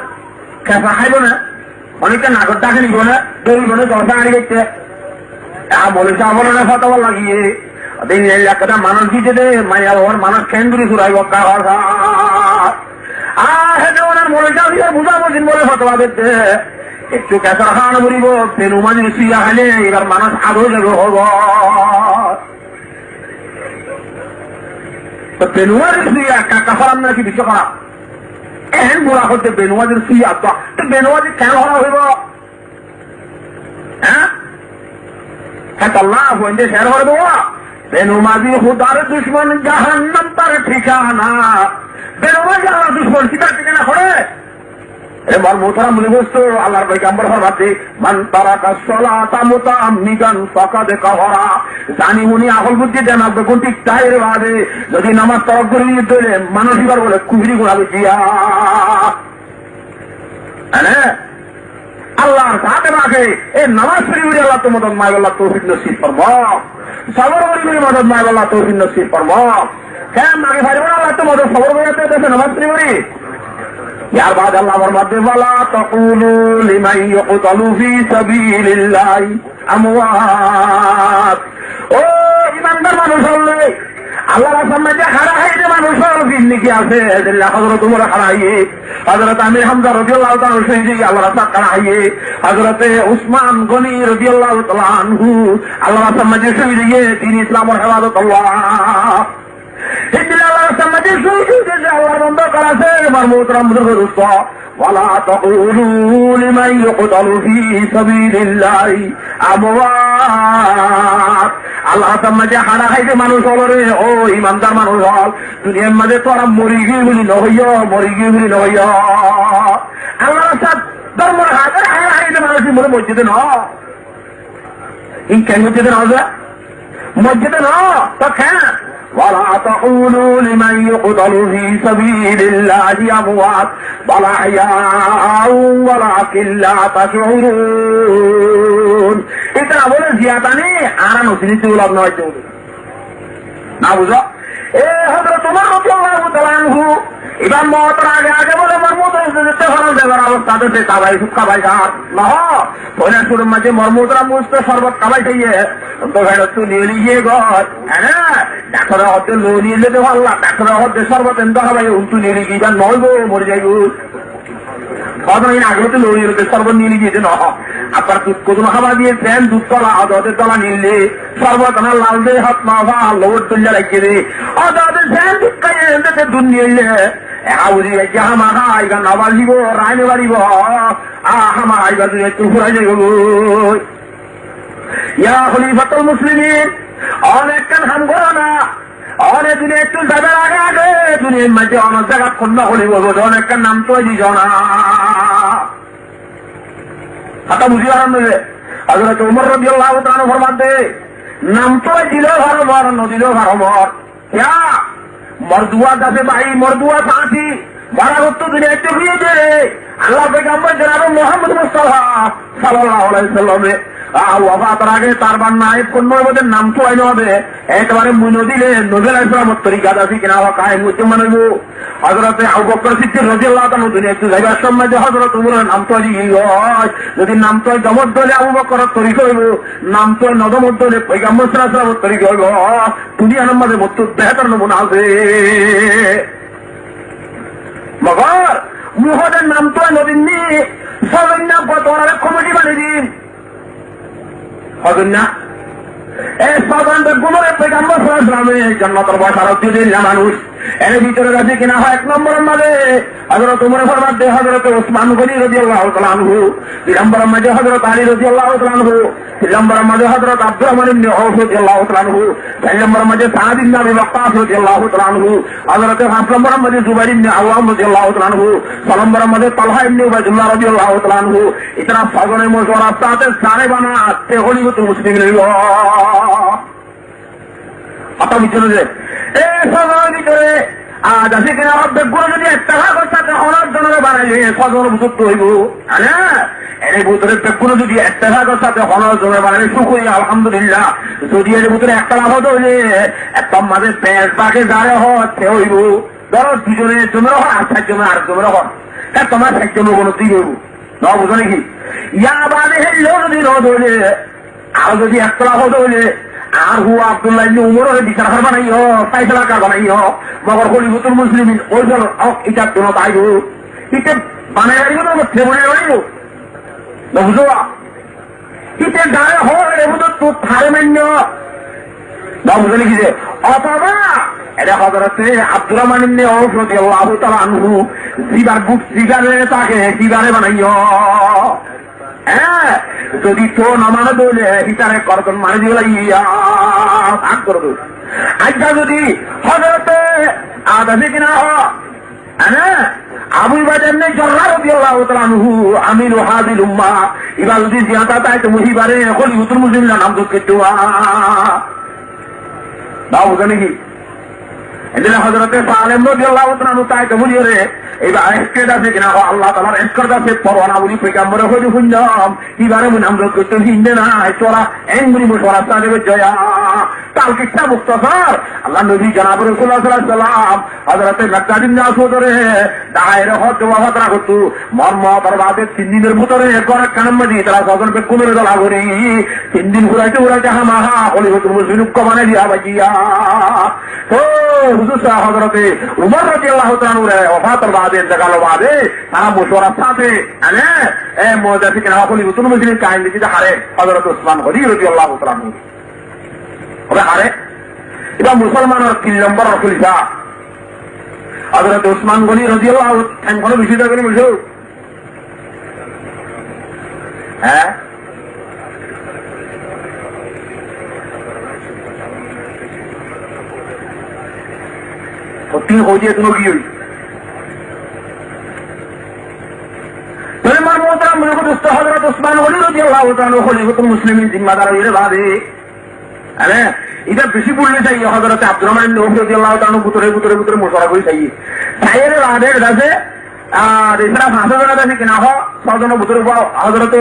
খেতর হাইব না অনেকটা নাগর টাকা নিব না তৈরি করে দশা আনি দেখতে বলে বলে না ফটো লাগিয়ে একটা মানুষ দিতে দে মাইয়া ওর মানুষ কেন্দ্রী সুরাইব ওনার মনে বুঝাবো বলে ফটো দেখতে একটু কেঁচা খাওয়ানো বলিব পেনু মাঝে শুয়া খাইলে এবার মানুষ আরো যাবে হব পেনু মাঝে শুয়া কাকা ফলাম নাকি বিশ্ব খারাপ এহেন বুড়া হতে বেনুয়াজের সুই আসবা তো বেনুয়াজি কেন হরা হইব হ্যাঁ আল্লাহ হইতে শেয়ার করে দেবো বেনুমাজি হুদার দুশ্মন জাহান্নাম তার ঠিকানা বেনুমাজি আল্লাহ দুশ্মন কি তার ঠিকানা করে এবার মোহতারাম বলে বসতো আল্লাহর পয়গম্বর ফরমাতে মান তারাকা সলাতা মুতাআম্মিদান ফাকাদ কাফারা জানি উনি আকল বুদ্ধি দেন আপনি কোন ঠিক তাইরে বাদে যদি নামাজ তরক করে নিয়ে দিলে মানুষ এবার বলে কুফরি গুনাবে জিয়া হ্যাঁ আল্লাহর সাথে রাখে এই নামাজ পড়ি আল্লাহ তো মদদ মায় আল্লাহ তৌফিক নসিব ফরমাও সবর করি মদদ মায় আল্লাহ তৌফিক নসিব ফরমাও কেন আগে ভাই আল্লাহ তো মদদ সবর করতে দেশে নামাজ পড়ি यार बाद अल्लाह फरमाते वाला तक़ूलू लिमन युक़तलू फी सबीलिल्लाहि अमवात ओ ईमानदार মানুষ হলে আল্লাহর সামনে যে হারাইতে মানুষের জিন্দেগি আছে হযরত উমর হারাইয়ে, হযরত আমির হামজা রাদিয়াল্লাহু তাআলা শহীদ আল্লাহর সাথে হারাইয়ে, হযরত উসমান গনি রাদিয়াল্লাহু তাআলা আনহু আল্লাহর সামনে যে শহীদ হয়ে তিনি ইসলামের হেফাজত আল্লাহ আল্লাহর সামনে যে শহীদ হয়ে আল্লাহর বন্ধ করেছে আমার মুহতারাম বুজুর্গ ওয়ালা তাকুলু লিমান ইয়ুকতালু ফি সাবিলিল্লাহি আমওয়াত। আল্লাহ সামনে যে হারা খাইতে মানুষ হল রে, ও ইমানদার মানুষ হল, দুনিয়ার মাঝে তোরা মরি গিয়ে বলি নহইয়, মরি গিয়ে বলি নহইয়। আল্লাহর সাথে ধর্মের হাতে হারা খাইতে মানুষ মনে মসজিদে ন কেন মসজিদে ন মসজিদে ন তো খেঁ ولا تقولوا لمن يقتل في سبيل الله أموات بل أحياء ولكن لا تشعرون। এটা বলে জিয়াতা নেই আর নসিনি চুলাব নয় চৌধুরী না বুঝো। এ হযরত ওমর রাদিয়াল্লাহু তাআলা আনহু এবার মওতের আগে আগে বলে মরমুদের যেতে হলো দেবার অবস্থাতে সে কাবাই সুখা ভাই ঘাট না বলে শুরুর মাঝে মরমুদরা মুছতে শরবত কাবাই খাইয়ে তো ভেড় তুই নিয়ে গিয়ে ঘর হ্যাঁ ডাক্তারের হতে লো নিয়ে যেতে পারলা, ডাক্তারের হতে শরবত এনতে হবে উল্টু নিয়ে গিয়ে যা নয় গো মরে যাইব কতদিন আগে তো লড়িয়ে রয়েছে শরবত নিয়ে গিয়েছে ন আপনার দুধ কদম খাবার দিয়েছেন দুধ তলা অদের তলা নিলে শরবত আমার লাল দে হাত মাফা লোট তুলিয়া রাখিয়ে দে অদের ফ্যান দুধ খাইয়ে এনতে দুধ নিয়ে এলে আউরি হামা আইগা নাবার দিব রায় নেবার দিব হামা আইগা তুই একটু ঘুরাই যাইব ইয়া খলিফাতুল মুসলিমিন অনেক কান হাম করো না অনেক দিনে একটু যাবার আগে আগে দুনিয়ার মাঝে অনেক জায়গা খন্ডা হলি বলবো অনেক নাম তো দিস না হাতা বুঝি আরাম দেবে হযরত ওমর রাদিয়াল্লাহু তাআলা ফরমাতে নাম তো দিল ভারমর নদিল ভারমর क्या मर्दुआ दफे भाई मर्दुआ साथी बड़ा तो दुनिया একটু হয়ে যায় আল্লাহ পেগম্বর জনাব মুহাম্মদ মুস্তাফা সাল্লাল্লাহু আলাইহি সাল্লামে ওয়াফাতের আগে তার বান্না আইব কোন নবীর নাম তো আইনো হবে একেবারে মুনো দিলে নবী আলাইহিস সালামের তরিকা আছে কিনা ওয়া কায়ে মুসলমান হইব। হযরত আবু বকর সিদ্দিক রাদিয়াল্লাহু তাআলা দুনিয়া একটু যাইবার সময় যে হযরত উমরের নাম তো হয় যদি নাম তো জমত দলে আবু বকরের তরিকা হইব নাম তো নদমত দলে পয়গম্বর সাল্লাল্লাহু আলাইহি ওয়াসাল্লামের তরিকা হইব দুনিয়ার মধ্যে মত বেহতর নমুনা আছে। মগর মুহাদের নাম তো নবীন নি সবাইনা বতরার কমিটি বানিয়ে দিন হবেন না এই সাধারণ গুণের পেগাম্বর সাল্লাল্লাহু জান্নাতের বসারত দিলেন মানুষ এর ভিতরে আছে কিনা হয় এক নম্বরের মাঝে হযরত ওমর ফরমাতে হযরত ওসমান গনি রাদিয়াল্লাহু তাআলা আনহু, দুই নম্বরের মাঝে হযরত আলী রাদিয়াল্লাহু তাআলা আনহু, তিন নম্বরের মাঝে হযরত আব্দুর রহমান ইবনে আউফ রাদিয়াল্লাহু তাআলা আনহু, চার নম্বরের মাঝে সাদ ইবনে আবি ওয়াক্কাস রাদিয়াল্লাহু তাআলা আনহু, হযরত পাঁচ নম্বরের মাঝে জুবাইর ইবনে আওয়াম রাদিয়াল্লাহু তাআলা আনহু, ছয় নম্বরের মাঝে তালহা ইবনে উবাইদুল্লাহ রাদিয়াল্লাহু তাআলা আনহু। ইতনা ছয়জনের মশওয়ারা সাথে সারে বানাতে খলিফাতুল মুসলিমিন হইল কথা বুঝছেন যে এই ছয়জনের ভিতরে আজ আছে কিনা অর্ধেক গুলো যদি একটা ভাগ সাথে অনেক জনের বানাইলে ছজন যুক্ত হইব হ্যাঁ এর ভিতরে বেগুলো যদি একটা ভাগ সাথে অনেক জনের বানাইলে সুখ হই আলহামদুলিল্লাহ। যদি এর ভিতরে একটা লাভ হতো হইলে একটা মাঝে প্যাঁচ বাঘে যারে হচ্ছে হইব ধরো দুজনের জমের হয় আর চারজনের আর জমের হয় তোমার চারজনের কোনো তুই হইব না বুঝো নাকি ইয়া বাদে হেললেও যদি রোদ হইলে আর যদি একটা লাভ হতো হইলে আর হু আব্দুল্লাহ ইবনে উমর বিচার করবা নাই ফাইসলা করবা নাই মগর খলিফাতুল মুসলিমিন ওই জন্য এটা কোনো বাইব এটা বানাই বাড়িব না ঠেবনে বাড়িব না বুঝো এটা গায়ে হয় এমন তো থারে মান্য না বুঝো নাকি যে অথবা এটা হযরত আব্দুর রহমান ইবনে আউফ রাদিয়াল্লাহু তাআলা আনহু জিবার বুক জিগারে তাকে জিগারে বানাইও হ্যাঁ যদি তো নামানো দৌলে হিতারে করতন মানে দিয়ে লাগিয়া ভাগ করে দৌড় আজটা যদি হযরতে আদাসে কিনা হ্যাঁ আবু বাজার নেই জল্লাহ রাদিয়াল্লাহু তাআলা আনহু আমিরু হাযিল উম্মাহ এবার যদি জিয়াতা তাই তো মুহিবারে খলিফাতুল মুসলিমিন নাম তো কেটুয়া দাও জানি কি এদিন হযরতে সালেম রাদিয়াল্লাহু তাআলা তাই তো বলি রে এইবার এসকেট আছে কিনা আল্লাহ তাআলার এসকেট আছে পরওয়ানা বলি পয়গম্বরে হইল শুনলাম এবারে মন আমরা করতে হিন্দে না চলা এঙ্গুরি মোশওয়ারা সাহেবের জয়া তাল কিচ্ছা মুক্তসর আল্লাহ নবী জনাব রাসূলুল্লাহ সাল্লাল্লাহু আলাইহি ওয়াসাল্লাম হযরতে মেকদাদিন নাসুদরে দায়ের হদ ওয়াফাত রাখতু মর্ম দরবারে 3 দিনের ভিতরে একবার কানাম মদি তারা সজন বে কুমের দলা করি 3 দিন ঘুরাইতে ঘুরাইতে হামাহা খলিফাতুল মুসলিমিন কমানে দিয়া বাজিয়া তো হুজুর সাহেব হযরতে উমর রাদিয়াল্লাহু তাআলা ওয়াফাতের বাদে জাগালো বাদে তারা মুশওয়ারার সাথে আনে এ মুজাহিদ কে খলিফাতুল মুসলিমিন কায়েম দিতে হারে হযরত ওসমান গনি রাদিয়াল্লাহু তাআলা ওরা হারে এবার মুসলমানের 3 নম্বর খলিফা হযরত ওসমান গনি রাদিয়াল্লাহু তাআলা কোন বিষয়টা করে বুঝো হ্যাঁ तीन हो जाए दोनों की हुई फिर मार मोहतरम मुझे दोस्तों हजरत उस्मान गनी রাদিয়াল্লাহু তাআলা খলিফাতুল মুসলিমিন जिम्मेदार हुए बादे अरे इधर बेশি পড়লে चाहिए हजरत আব্দুর রহমান ইবনে আওফ রাদিয়াল্লাহু তাআলা বুতরে বুতরে বুতরে মোশওয়ারা করে चाहिए সাইয়ের বাদের কাছে আর এছাড়া ফাঁসা জায়গা কিনা হয় সজন বুতরে হজরত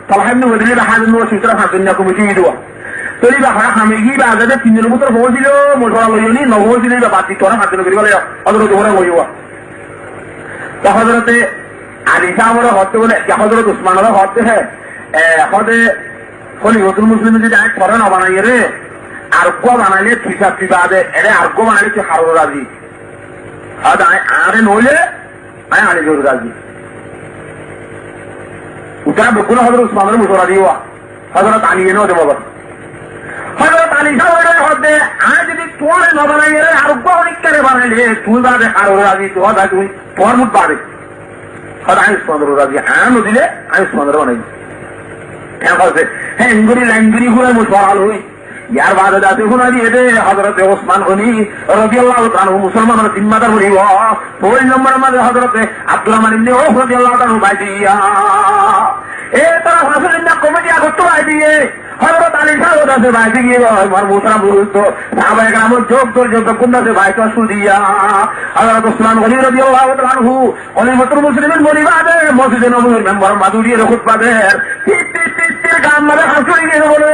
তালহা ইবনে ওয়াইদ হাজির নো সিতরা ফাঁসা কমিটি দিও তৈরি বা হামিগি বা আজাদে 3 দিনের ভিতর হয়েছিল মোশওয়ারা লইনি নবহয়েছিল বা বাতি তোরা হাতে করি বলে হযরত ওমর হইবা তা হযরতে আলী সাহেবের হতে বলে হযরত উসমানের হতে হ্যাঁ হতে খলিফাতুল মুসলিমিন যদি আয় করে না বানাইয়ে রে আর কো বানাইলে ঠিকা বাদে এরে আর কো বানাইলে কি হারো রাজি আদ আরে নইলে আয় আলী জোর রাজি উতারা বকুনা হযরত উসমানের মোশওয়ারা দিওয়া হযরত আলী এনে দেব বাবা হযরত আলী সাহেবের হতে আজ যদি তোর না বানাইয়ে রে আর কো অনেক করে বানাইলে তুই বাদে হারো রাজি তো দা তুই তোর মুখ বাদে হযরত আলী উসমানের রাজি আনো দিলে আলী উসমানের বানাই হ্যাঁ ইঙ্গুরি লাইঙ্গুরি ঘুরে মোশওয়ারা লই ইয়ার বাদে যাতে গুণা দিয়ে দে হযরতে ওসমান গনি রাদিয়াল্লাহু তাআলা মুসলমানের জিম্মাদার হইব 4 নম্বরের মধ্যে হযরতে আব্দুর রহমান ইবনে আওফ রাদিয়াল্লাহু তাআলা বাইদিয়া এ তারা হাসিল না কমিটি আগত বাইদিয়ে হযরত আলী সাহেব আছে বাইদি গিয়ে আমার মুসলমান বুঝত সাহাবায়ে کرام যোগ কুন্দাতে বাইতো সুদিয়া হযরত ওসমান গনি রাদিয়াল্লাহু তাআলা আনহু খলিফাতুল মুসলিমিন বলিবাদে মসজিদে নববীর মেম্বার মাদুরির খুতবাদের গান মানে হাসুরি গিয়ে বলে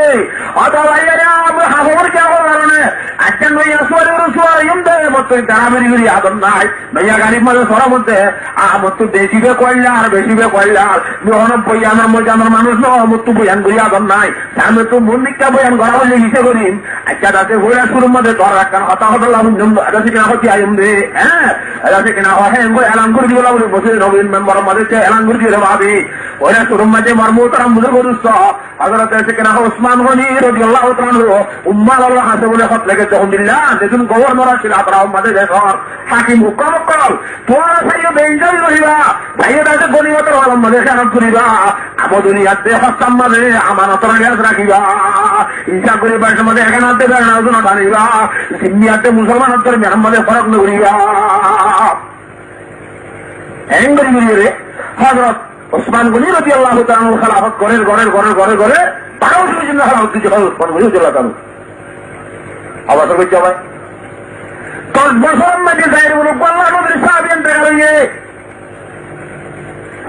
অত ভাইয়ারা আমরা হাবর কে কারণে আজকে নইয়া সোয়ারে রসুয়া ইমদে মত দারামেরি গরি আদম নাই নইয়া গাড়ির মধ্যে সরা মধ্যে আমত বেশি বে কইলা আর বেশি বে কইলা নহন বয়ানের মধ্যে আমার মানুষ ন মত বয়ান গরি আদম নাই আমি তো মন্দিরটা বয়ান করা বলে হিসে করি আজকে তাতে হইয়া শুরুর মধ্যে ধর রাখান হতা হতা লাভ আদাসি কিনা হতি আইম দে হ্যাঁ আদাসি কিনা হ্যাঁ গো এলান করে দিবলা বলে বসে নবীন মেম্বার মধ্যে এলান করে দিয়ে ভাবি ওরা শুরুর মধ্যে মারমুতারাম বুঝে করুস্ত হযরত সেকেনা ওসমান গনি রাদিয়াল্লাহু তাআলা উম্মাহ আল্লাহ হাসে বলে হত লাগে আলহামদুলিল্লাহ দেখুন গভর্নর ছিল আপনারা আমাদের দেশর হাকিম হুকুম কর তোরা সাইয়ে বেঞ্জাই রহিবা সাইয়ে দাতে গনিমতের আলম মধ্যে খেয়াল করিবা আমো দুনিয়াতে হস্তাম মধ্যে আমানতর গ্যাস রাখিবা ইনশা করে বাসা মধ্যে এখানাতে বেড়া না ঢালিবা সিন্নিয়াতে মুসলমানদের মেরাম মধ্যে ফরক নগরিবা এঙ্গরি গরিরে হযরত ওসমান গনি রাদিয়াল্লাহু তাআলা খেলাফত করেন গড়ের 12 দিন খেলাফত দিতে হয় ওসমান গনি রাদিয়াল্লাহু তাআলা আবার তো কইতে হবে 10 বছর মধ্যে যাই বলে আল্লাহ নবীর সাহাবীন দেখাইয়ে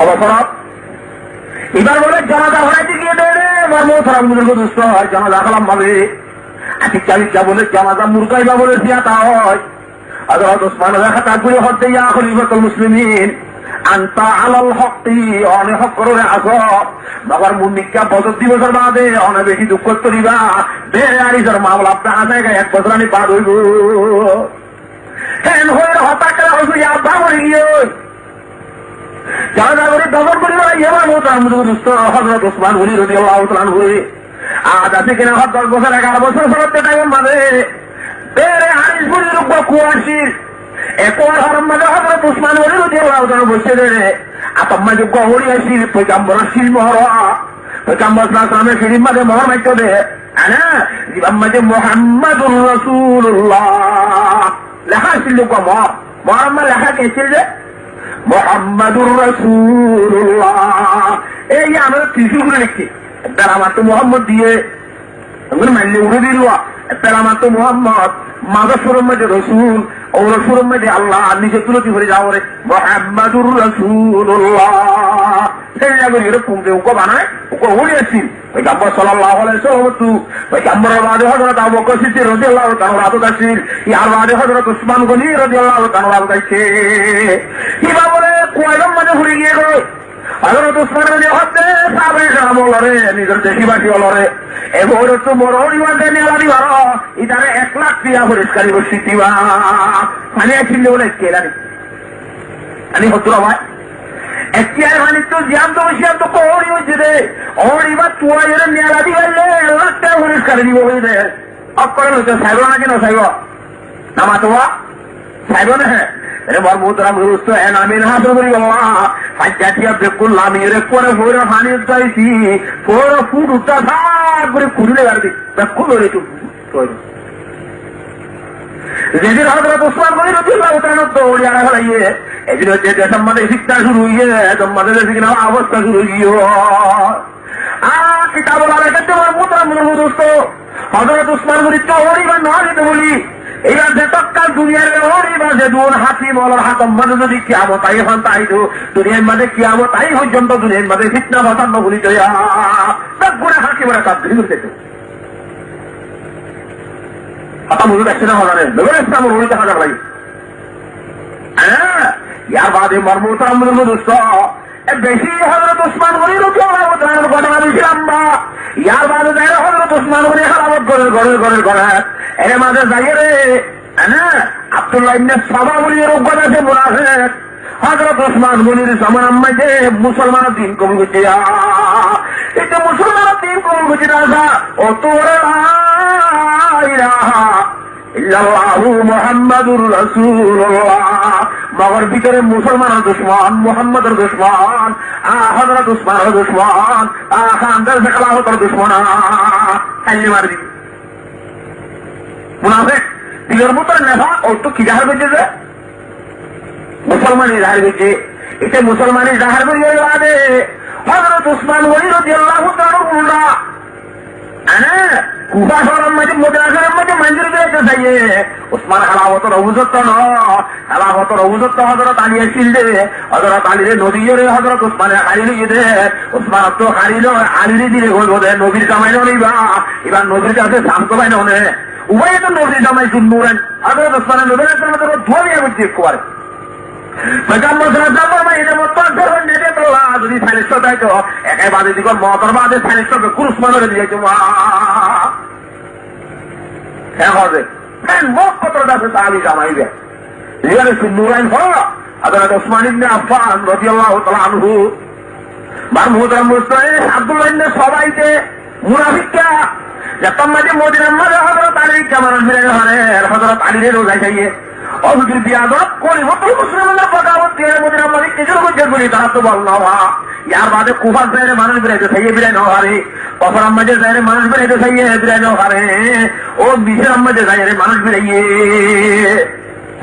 আবার সরাব এবার বলে জানাজা হইতে গিয়ে দেরে মারমু সারাম বুজুর্গ দোস্ত আর জানাজা খালাম ভাবে আতি চালিকা বলে জানাজা মুরগাইবা বলে সিয়াতা হয় হযরত ওসমান রাখাতা করে হতে ইয়া খলিফাতুল মুসলিমিন আনতা আলাল হকি অনেক হক করে আসো বাবার মুন্নিকা বছর 2 বছর বাদে অনেক বেশি দুঃখ করিবা বেড়ে আরিসের মামলা আপনার আছে 1 বছর আনি বাদ হইব হ্যাঁ হয়ে হতাশা হইব আব্বা মরে গিয়ে জানা করে দখল করিবা এবার মোতার মুদুস্ত হযরত ওসমান গনি রাদিয়াল্লাহু তাআলা হয়ে আজ আছে কিনা 10 বছর 11 বছর চলতে টাইম বাদে বেড়ে আরিস বুড়ির উপর কুয়াশির একবার হরম মধ্যে হযরত ওসমান গনি রাদিয়াল্লাহু তাআলা বসে রে আতম্মা যে গহরি আসির পয়গম্বর শিল মহরা পয়গম্বর সাল্লাল্লাহু আলাইহি ওয়াসাল্লাম শিল মধ্যে মহর মাইতো দে আনা জিবাম্মা যে মুহাম্মাদুর রাসূলুল্লাহ লেখা ছিল গো মুহাম্মদ লেখা কে ছিল রে মুহাম্মাদুর রাসূলুল্লাহ এই আমরা কিছু করে লিখছি তার আমার তো মুহাম্মদ দিয়ে আমরা মানলে উড়ে দিলুয়া তার আমার তো মুহাম্মদ মাদা সুরম মধ্যে রাসূল ও রসুলের মধ্যে আল্লাহ নিজে তুলতি করে যাও রে মুহাম্মাদুর রাসূলুল্লাহ সেই জায়গায় এরকম যে ওকে বানায় ওকে উড়িয়েছি পয়গম্বর সাল্লাল্লাহু আলাইহি ওয়াসাল্লাম পয়গম্বরের বাদে হযরত আবু বকর সিদ্দিক রাদিয়াল্লাহু তাআলা রাদু দাসিল ইয়ার বাদে হযরত উসমান গনি রাদিয়াল্লাহু তাআলা রাদু দাইছে কিবা বলে কয়রম মানে ঘুরে গিয়ে গো হযরত উসমান গনি হতে সাহাবায়ে কেরাম লরে নিজের দেশবাসী লরে এবার তো মরণি বাদে নেলানি বারো ইদারে 1 লাখ টিয়া পরিষ্কারী বসি দিবা মানে ছিল বলে কেলানি আমি হতুরা ভাই এতিয়ার মানে তো জ্ঞান তো বসিয়া তো কোহরি হয়েছে রে ওর এবার তুয়া এর নেলা দিলে 1 লাখ টাকা পরিষ্কারী দিব হইবে অপকরণ হচ্ছে সাইব না কেন সাইব নামা তোয়া সাইব না হ্যাঁ রে বর মুতরাম রুস্ত এন আমিন হাসর করি বাবা ফাজ্জাতিয়া বেকুল লামিরে করে ফোরা পানি উঠাইছি ফোরা ফুট উঠা থাক করে খুলে গাড়ি বেকুল রে তো যেদিন হযরত উসমান গনি রাদিয়াল্লাহু তাআলা দৌড়ে আনা হইয়ে এদিন হচ্ছে দেশের মধ্যে শিক্ষা শুরু হইয়ে তোমাদের দেশে কিনা অবস্থা শুরু হইয় কিতাব আলাদা করতে বর মুতরাম রুস্ত হযরত উসমান গনি তো ওরিবা নয় তো বলি এবার যে তৎকাল দুনিয়ার ওরিবা যে দুন হাতি বলার হাতম মানে যদি কিয়ামত আই হন তাই তো দুনিয়ার মধ্যে কিয়ামত আই পর্যন্ত দুনিয়ার মধ্যে ফিতনা বাতান্ন বলি তো গুণা হাকি বলে কাজ ধরে করতে আপনার মনে দেখছে না হজারের বেগুন ইসলাম উড়িতে হাজার ভাই হ্যাঁ ইয়ার বাদে মর্মতাম দুষ্ট বেশি হযরত উসমান গনি রাদিয়াল্লাহু ঘটনা বেশি লম্বা ইয়ার বাদে যাই হযরত উসমান গনি খারাপ করে এর মাঝে যাই রে হ্যাঁ আব্দুল্লাহ ইবনে সাবা বলি রোগ আছে মুনাফিক হযরত উসমান গনির জামানার মধ্যে মুসলমানের দিন কম গেছে এটা মুসলমানের দিন কম গেছে না ও তোর ইল্লাল্লাহু মুহাম্মাদুর রাসূলুল্লাহ মগর ভিতরে মুসলমানের দুশমন মুহাম্মদের দুশমন হযরত উসমানের দুশমন খানদার খেলাফতের দুশমন খাইলে মার দিবি মুনাফিক দিলের মতো নেফা ও তো কি জাহার করছে যে মুসলমানই জাহার করছে এটা মুসলমানই জাহার করিয়ে বাদে হযরত উসমান গনি রাদিয়াল্লাহু তাআলা উল্টা কুফা শহরের মধ্যে মদিনার মধ্যে মঞ্জুর দিয়েছে চাইয়ে উসমান খেলাফতের অভিযুক্ত খেলাফতের অভিযুক্ত হযরত আলী আসিল দে হযরত আলীরে নদী রে হযরত উসমানের হারিয়ে দিয়ে দে উসমান তো হারিল আলীরে দিলে হইব দে নবীর জামাই নইবা এবার নবীর কাছে শান্ত পাই নে উভয় তো নবীর জামাই শুনবেন হযরত উসমানের নবীর ধরিয়া বুঝছি করে যদি সানিষ্ঠ দেয় তো একাই বাদে দিক মতর বাদে সানিষ্ঠ কুরুষ মানরে দিয়েছে কতটা আছে তাহলে জামাইবে নুরাইন হযরত উসমান ইবনে আফফান রাদিয়াল্লাহু তাআলা আনহু মারমুদাম মুস্তাহিদ আব্দুল্লাহ ইবনে সবাইতে মুনাফিকরা যখন মাঝে মদিনার মাঝে হযরত আলী কেমন ফিরে হলেন হযরত আলীরে রোজা খাইয়ে অবুজুর বিয়াদত করে মতো মুসলমানরা পটাবত দিয়ে মদিনার মাঝে কিছুর মধ্যে বলি তারা তো বল না ইয়ার বাদে কুফার জায়গায় মানুষ বেড়াইতে খাইয়ে বিরাই না হারে কফর আম্মাদের জায়গায় মানুষ বেড়াইতে খাইয়ে বিরাই না হারে ও বিশের আম্মাদের জায়গায় মানুষ বেড়াইয়ে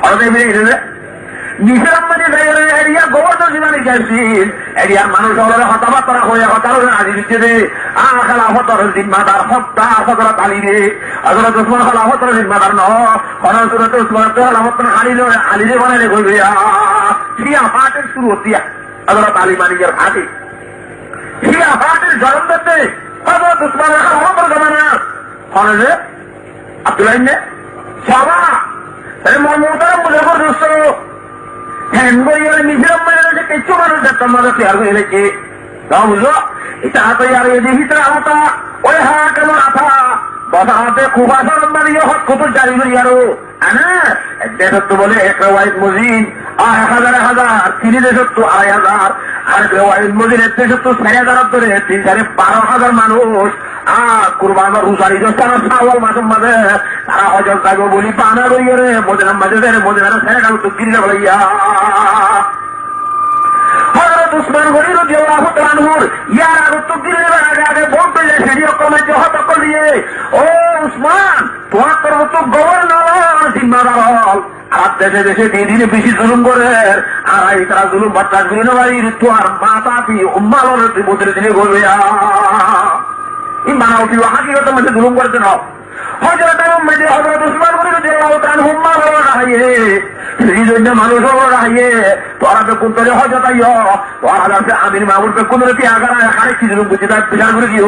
হরদে বেড়ে নিচের আম্মাদের জায়গায় এরিয়া গোবর্ধন জীবনে গেছিল এরিয়ার মানুষ হলে হতাবার্তা হয়ে হতার আজি দিচ্ছে রে খেলাফতর জিম্মাদার হত্যা হযরত আলী রে হযরত উসমান খেলাফতর জিম্মাদার ন হযরত উসমান খেলাফতর আলী রে বানাইলে কইবে শিয়া ফাটের শুরু হতিয়া হযরত আলী মানিকের ফাটে শিয়া ফাটের জন্ম দিতে হযরত উসমানের খেলাফতর জমানা হলে রে আব্দুল্লাহ ইবনে সাবা এর মর্মতার মুজাফর দোস্ত হ্যান বইয়ের নিজের মনে কিছু মানুষ দেখতাম মাঝে তৈরি হয়ে গেছে তাও বুঝলো এটা হাতে আর এদের ভিতরে আহতা ওই হাত এমন আথা বসা হাতে খুব আসার মারিয়ে হক কত জারি করি আরো দেশত্ব বলে এক ওয়াইদ মজিদ 1000 তিনি দেশত্ব 2500 আর ওয়াইদ মজিদের দেশত্ব 4000 ধরে 3,12,000 মানুষ কুরবান রুজারি তারা সাওয়াল মাসের মাঝে তারা হজর থাকবো বলি পানা রইয়ে রে মদিনার মাঝে মদিনার ছেড়ে তো কিনে বলাইয়া হযরত উসমান গনি রাদিয়াল্লাহু তাআলা আনহু ইয়ার আগে তো দিনের আগে বলতে যে সিরিয় কমে হত করিয়ে ও উসমান তোমার তো গভর্নর জিম্মাদার হল আর দেশে দেশে দিনে বেশি জুলুম করে আর এই তারা জুলুম বাচ্চা গুলি না বাড়ির তো আর মাতা পি উম্মালনের বদলে দিনে করবে মানাও কি হাকিগতের মধ্যে জুলুম করতে নাও হযরত উসমান গনি রাদিয়াল্লাহু তাআলা আনহু মারা হয়ে জন্য মানুষ রাহিয়ে তোরা তো কোন তরে হজে তাই তোরা যাচ্ছে আমির মামুরকে কোন রতি আগারা হারে কি জন্য বুঝে তার বিচার করে দিও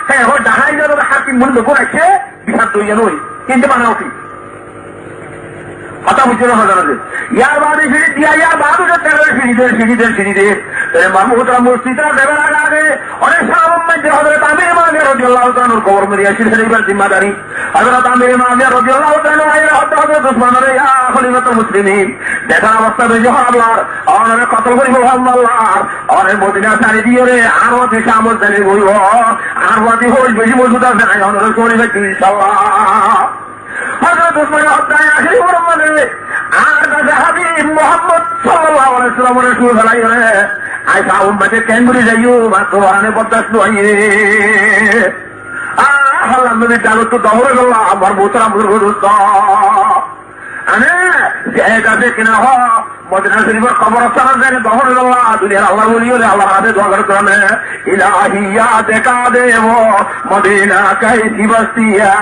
হ্যাঁ ও ডাহাই যাবে হাকিম মূল্য করেছে বিচার তুই নই কিন্তু বানাও কি কথা বুঝতে হবে ইয়ার বাদে সিঁড়ি দিয়া ইয়ার বাদে সিঁড়িদের মাহমুদরা মসজিদরা দেবের আগে অনেক সাহাবায়ে হযরত আমির মাওলানা রাদিয়াল্লাহু তাআলার কবর মরিয়া সিলসিলার জিম্মাদারি হযরত আমির মাওলানা রাদিয়াল্লাহু তাআলা হযরত উসমান ইয়া খলিফাতুল মুসলিমিন দেখা অবস্থা বেজে আল্লাহর অনেক কতল করিব আল্লাহর অনেক মদিনা সারি দিয়ে রে আর ওতে সামল জানি বইব আর ওতে হই বেশি মজুদ আছে না অনেক করিবে ইনশাআল্লাহ হযরত উসমান আব্দায় আখেরি বরমানে আর দাদা হাবিব মুহাম্মদ সাল্লাল্লাহু আলাইহি ওয়াসাল্লামের সুর ফেলাই রে আইসা উম্মতে কেন্দ্রে যাইও মাত্র আনে বরদাস্ত হইয়ে আল্লাহ নবী জানো তো দহরে গেল আমার মোহতারাম বুজুর্গ আনে জায়গাতে কিনা হ মদিনা শরীফের কবরস্থানের জায়গায় দহরে গেল দুনিয়ার আল্লাহ বলি হলে আল্লাহর হাতে দোয়া করে করনে ইলাহিয়া দেখা দেব মদিনা कैसी बस्तिया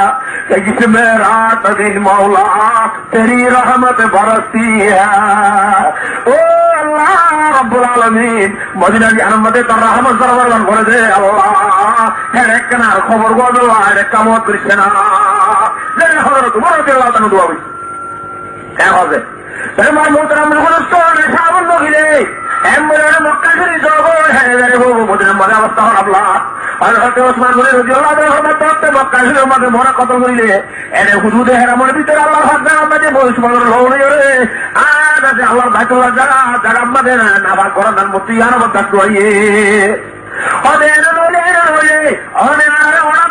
कि जिसमें रात दिन मौला तेरी रहमत बरसती है ओ अल्लाह रब्बुल आलमीन मदीना की रहमते तर रहमत सरवरन করে দে আল্লাহ হ্যাঁ কেন খবর গো আল্লাহ এটা কামত করিস না যেন হযরত উমর রাদিয়াল্লাহু তাআলা দোয়া করি কেন হবে তোমার মোহতারাম মুসলমান সাহাবান নগিলে এমন মক্কা শরীফ জগৎ হ্যাঁ রে বাবু মদিনা মধ্যে অবস্থা হলো হযরত ওসমান গনি রাদিয়াল্লাহু তাআলা তত্ত্ব মক্কা শরীফের মধ্যে মরা কত করিলে এনে হুজুরে হেরামের ভিতরে আল্লাহর হাতে আমাদের ওসমানের লওরে রে আর যে আল্লাহর বাইতুল্লাহ যারা আমাদের নামাজ করার মতো ইয়ার মধ্যে কইয়ে ওদের নলে ওদের অনেক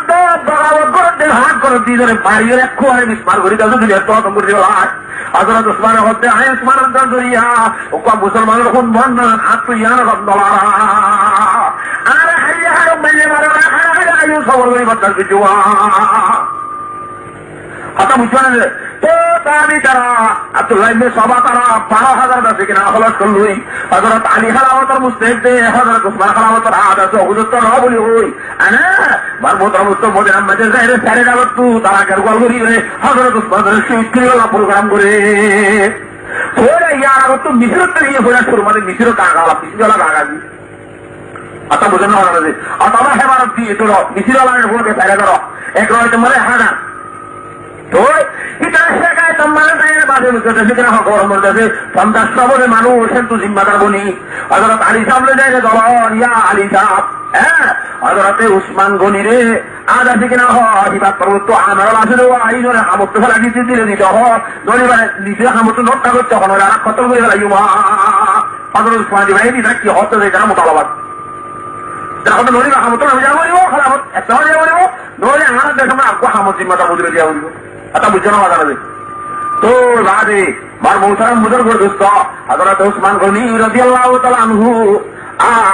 বড় করতে হাত করে দিলে বাড়ির এক কোয়ারে মিসমার করি দাও যদি তো তোমরা দিও হযরত ওসমানের হতে আয় ওসমানের দরিয়া ও কো মুসলমানের কোন বন্ধ হাত তো ইয়ার রব্বালা আর হারিয়া হারো মেলে মারা হারা আয়ু খবর করি বাতাস বিজুয়া কথা বুঝছেন তো তাবি তারা আব্দুল্লাহ ইবনে সাবা তারা 12000 দাসে কিনা খলাস করলই হযরত আলী খালাওয়াতের মুস্তাহিদে হযরত উসমান খালাওয়াতের আদাস হুজুর তো না বলি হই আনা মারমুতরা মুস্তাফা মদিনা মধ্যে যাইরে সারে দাওয়াত তু তারা কার গল করি রে হযরত উসমানের শিক্ষিলা প্রোগ্রাম করে ওরে ইয়ার আগত মিশরত নিয়ে হইরা শুরু মানে মিশর কাগালা পিছলা কাগাজি আতা বুঝেন না মানে আতা হেবারত দিয়ে তো মিশরলার ভোটে সারে দাও এক রয়তে মানে হানা তো এটা শেখায় তোমার গায়ের বাজে মুখে সেখানে খবর মধ্যে সন্তাস সবরে মানুষ কিন্তু জিম্মাদার বনি হযরত আলী সাহেবের জায়গায় দলন ইয়া আলী সাহেব হ্যাঁ হযরতে উসমান গনি রে আজ আছে কিনা হিবাত পর্বত আমার আসলে আইজনে হামত ফেলা দিতে দিলে নিতে ধরিবারে নিজে হামত নোটটা করতে হলো আর খতম হয়ে গেল হযরত উসমান ভাই এটা কি হতে যায় জানা মোতালাবাদ যখন নড়িবা হামত আমি যাবো খালামত একটা হয়ে যাবো নড়ে আমার দেশ আমরা আগ্রহ হামত জিম্মাদার বুঝলে দেওয়া বলবো আচ্ছা বুঝছো না বাজারে তো রাধে বার মৌসারাম বুঝর করে দোস্ত হযরত উসমান গনি রাদিয়াল্লাহু তাআলা আনহু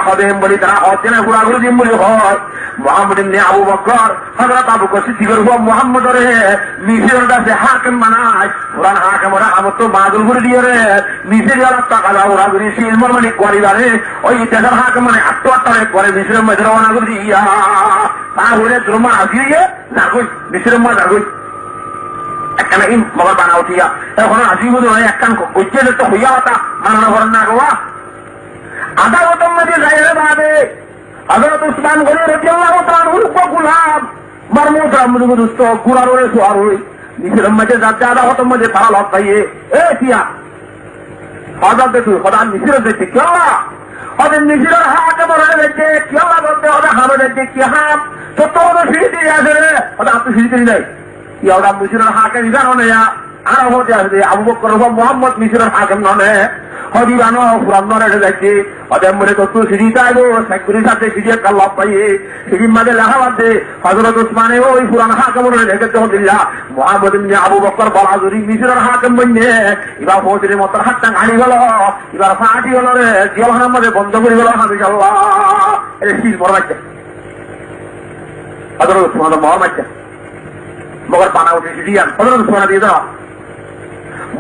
হবে বলি তারা অচেনা ঘোরাঘুরি দিন বলি হয় মোহাম্মদ ইবনে আবু বকর হযরত আবু বকর সিদ্দিকের হুয়া মুহাম্মদ রে মিশরের কাছে হাকিম বানায় কুরআন হাকিম ওরা আমত মাদুল করে দিয়ে রে মিশরের টাকা দাও ওরা করে সিলমর মানে করিবারে ওই দেশের হাকিম মানে আত্মহত্যা করে মিশরের মধ্যে রওনা করে দিয়া তাহলে দ্রমা আসিয়ে যাগই মিশরের মধ্যে যাগই একখান মগর বানা উঠিয়া এখন আসি বুঝো একখান কইছে তো হইয়া হতা মানানো করেন না গোয়া আদালতের মধ্যে যাইরে বাদে হযরত উসমান গনি রাদিয়াল্লাহু তাআলা গুলাম মারমুতরা মুদুর দোস্ত কুরআন ওরে সুয়ার হই নিজের মধ্যে যাতে আদালতের মধ্যে তারা লক পাইয়ে এ কিয়া আদালতে তুই খোদা নিজের দেখতে কি আল্লাহ ওদের নিজের হাতে বড় দেখতে কি আল্লাহ বলতে ওদের হাতে দেখতে কি হাত ছোট বড় সিঁড়ি দিয়ে আসে রে ওদের আপনি সিঁড়ি নাই কি ওরা মিশরের হাকিম জানো না আর হতে আসবে আবু বকর মোহাম্মদ মিশরের হাকিম ননে হদিবানো পুরান নরে যাচ্ছে ওদের মনে তো সিঁড়ি চাইলো সেকুরির সাথে সিঁড়ি একটা লাভ পাইয়ে সিঁড়ির মাঝে লেখা বাদে হযরত উসমানে ওই পুরান হাকিম রেখে তো দিল্লা মোহাম্মদ ইবনে আবু বকর বলাজুরি মিশরের হাকিম বন্যে এবার ফৌজির মতো হাতটা গাড়ি গেল এবার ফাটি গেল রে জিয়ালখানার মধ্যে বন্ধ করে গেল হাবিজাল্লাহ এটা শিল বড় বাচ্চা হযরত উসমান বড় বাচ্চা মগর বানা উঠে সিরিয়ান হযরত উসমান দিয়ে দাও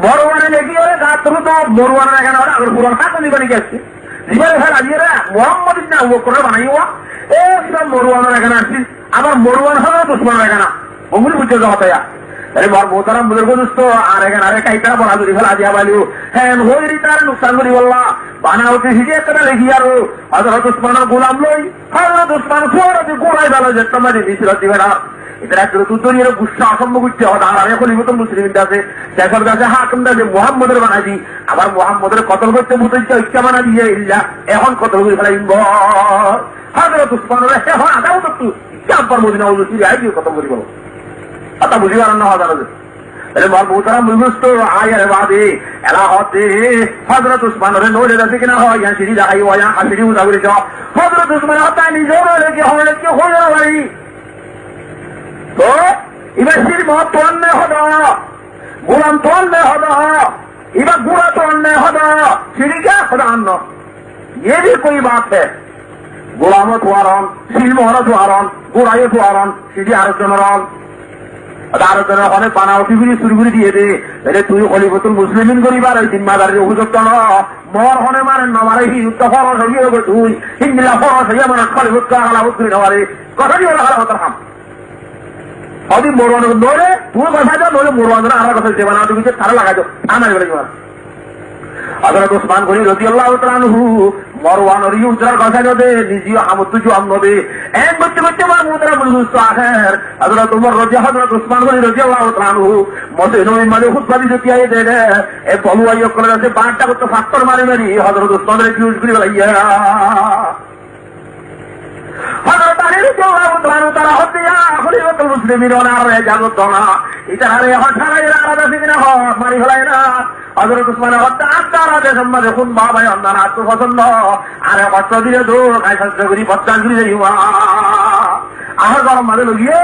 মরওয়ানে লেগে ওরে গাত তো মরওয়ানে এখানে ওরা আগের পুরান হাত নিবানি গেছে জীবনে ফেলা দিয়ে রে মুহাম্মদ ইবনে আবু বকর বানাইও এই সব মরওয়ানে এখানে আসছি আবার মরওয়ান হযরত উসমান এখানে ওগুলি বুঝতে যাওয়া তাই এবার মোহতারাম বুজুর্গ দোস্ত আর এখানে আরে কাইতারা বলা যদি ফেলা দিয়া বালিও হ্যাঁ হইরি তার নুকসান করি বললা বানাওতে হিজে একটা লেখি আরো হযরত উসমানের গোলাম লই হযরত উসমান ফোরতে গোলাই ভালো যে তোমার দিছিল দিবে না এটা একটা দুনিয়ার গুসা অসম্ভব করতে হবে আর এখন ইবতুল মুসলিমিন আছে দেখর কাছে হাকিম দাসে মুহাম্মদের বানাই আবার মুহাম্মদের কতল করতে মুতইতে ইচ্ছা বানা দিয়ে ইল্লা এখন কতল করে ফেলাইব হযরত উসমানের এখন আদাও তো ইচ্ছা পর মদিনা উজুরি আই দিয়ে কত করি বলো আতা বুঝিবার না হযরত এর মাল মোহতারাম বুজুর্গ আয়ের বাদে এলা হতে হযরত উসমানের নড়ে আছে কিনা হয় ইয়া সিরি দাই ওয়া আসিরি উদাবরে যাও হযরত উসমান হতা নিজের লেগে হলে কি হলো ভাই তো এবার সির মত তো অন্যায় হতো গোলাম তো অন্যায় হতো এবার গুড়া তো অন্যায় হতো সিরি কে খোদা অন্য ये भी कोई बात है গোলামও তো আরন শিলমোহরও তো আরন গুড়াইও তো আরন সিরি আলোচনার আলোচনা অনেক পানা উঠিগুলি চুরিগুলি দিয়ে দে এটা তুই খলিফতুল মুসলিমিন করিবার ওই জিম্মাদারির অভিযুক্ত ন মর হনে মারেন না মারে হি যুদ্ধ ফরস হয়ে গেবে তুই হিন্দিলা ফরস হয়ে মানে খলিফুত কালাবুত করি না মারে কথা দিয়ে হারা কথা খাম অদি মরওয়ান নলে তুই কথা যা নলে মরওয়ান আর কথা দেবা না তুমি তারা লাগাই দাও আমার বলে যাও হযরত উসমান গনি রাদিয়াল্লাহু তাআলা আনহু মরওয়ানের ইউজরার কথা দে নিজেও আমতুজু আমনবে এক বচ্চে বচ্চে মামুদরা বুজুর্গ আখের হযরত উমর হযরত উসমান গনি রাদিয়াল্লাহু তাআলা আনহু মতে নয় মানে খুতবা দিতে আইয়ে দে এ বলুয়াইও করে আছে বারটা কত ফাক্তর মারি মারি হযরত উসমানের ইউজ করি লাইয়া হযরত আলী রাদিয়াল্লাহু তাআলা হতে খলিফাতুল মুসলিমিন ওনার জাগত না এটা আরে হঠাৎ আলাদা সিগনা মারি হলাই না হযরত উসমান হত্যা আত্মারা দেশম্মা দেখুন বাবা অন্যান্য আত্মপছন্দ আরে কষ্ট দিলে তো কায়সাস্ত করি পত্রান করি যাইবা আহার গরম মাঝে লগিয়ে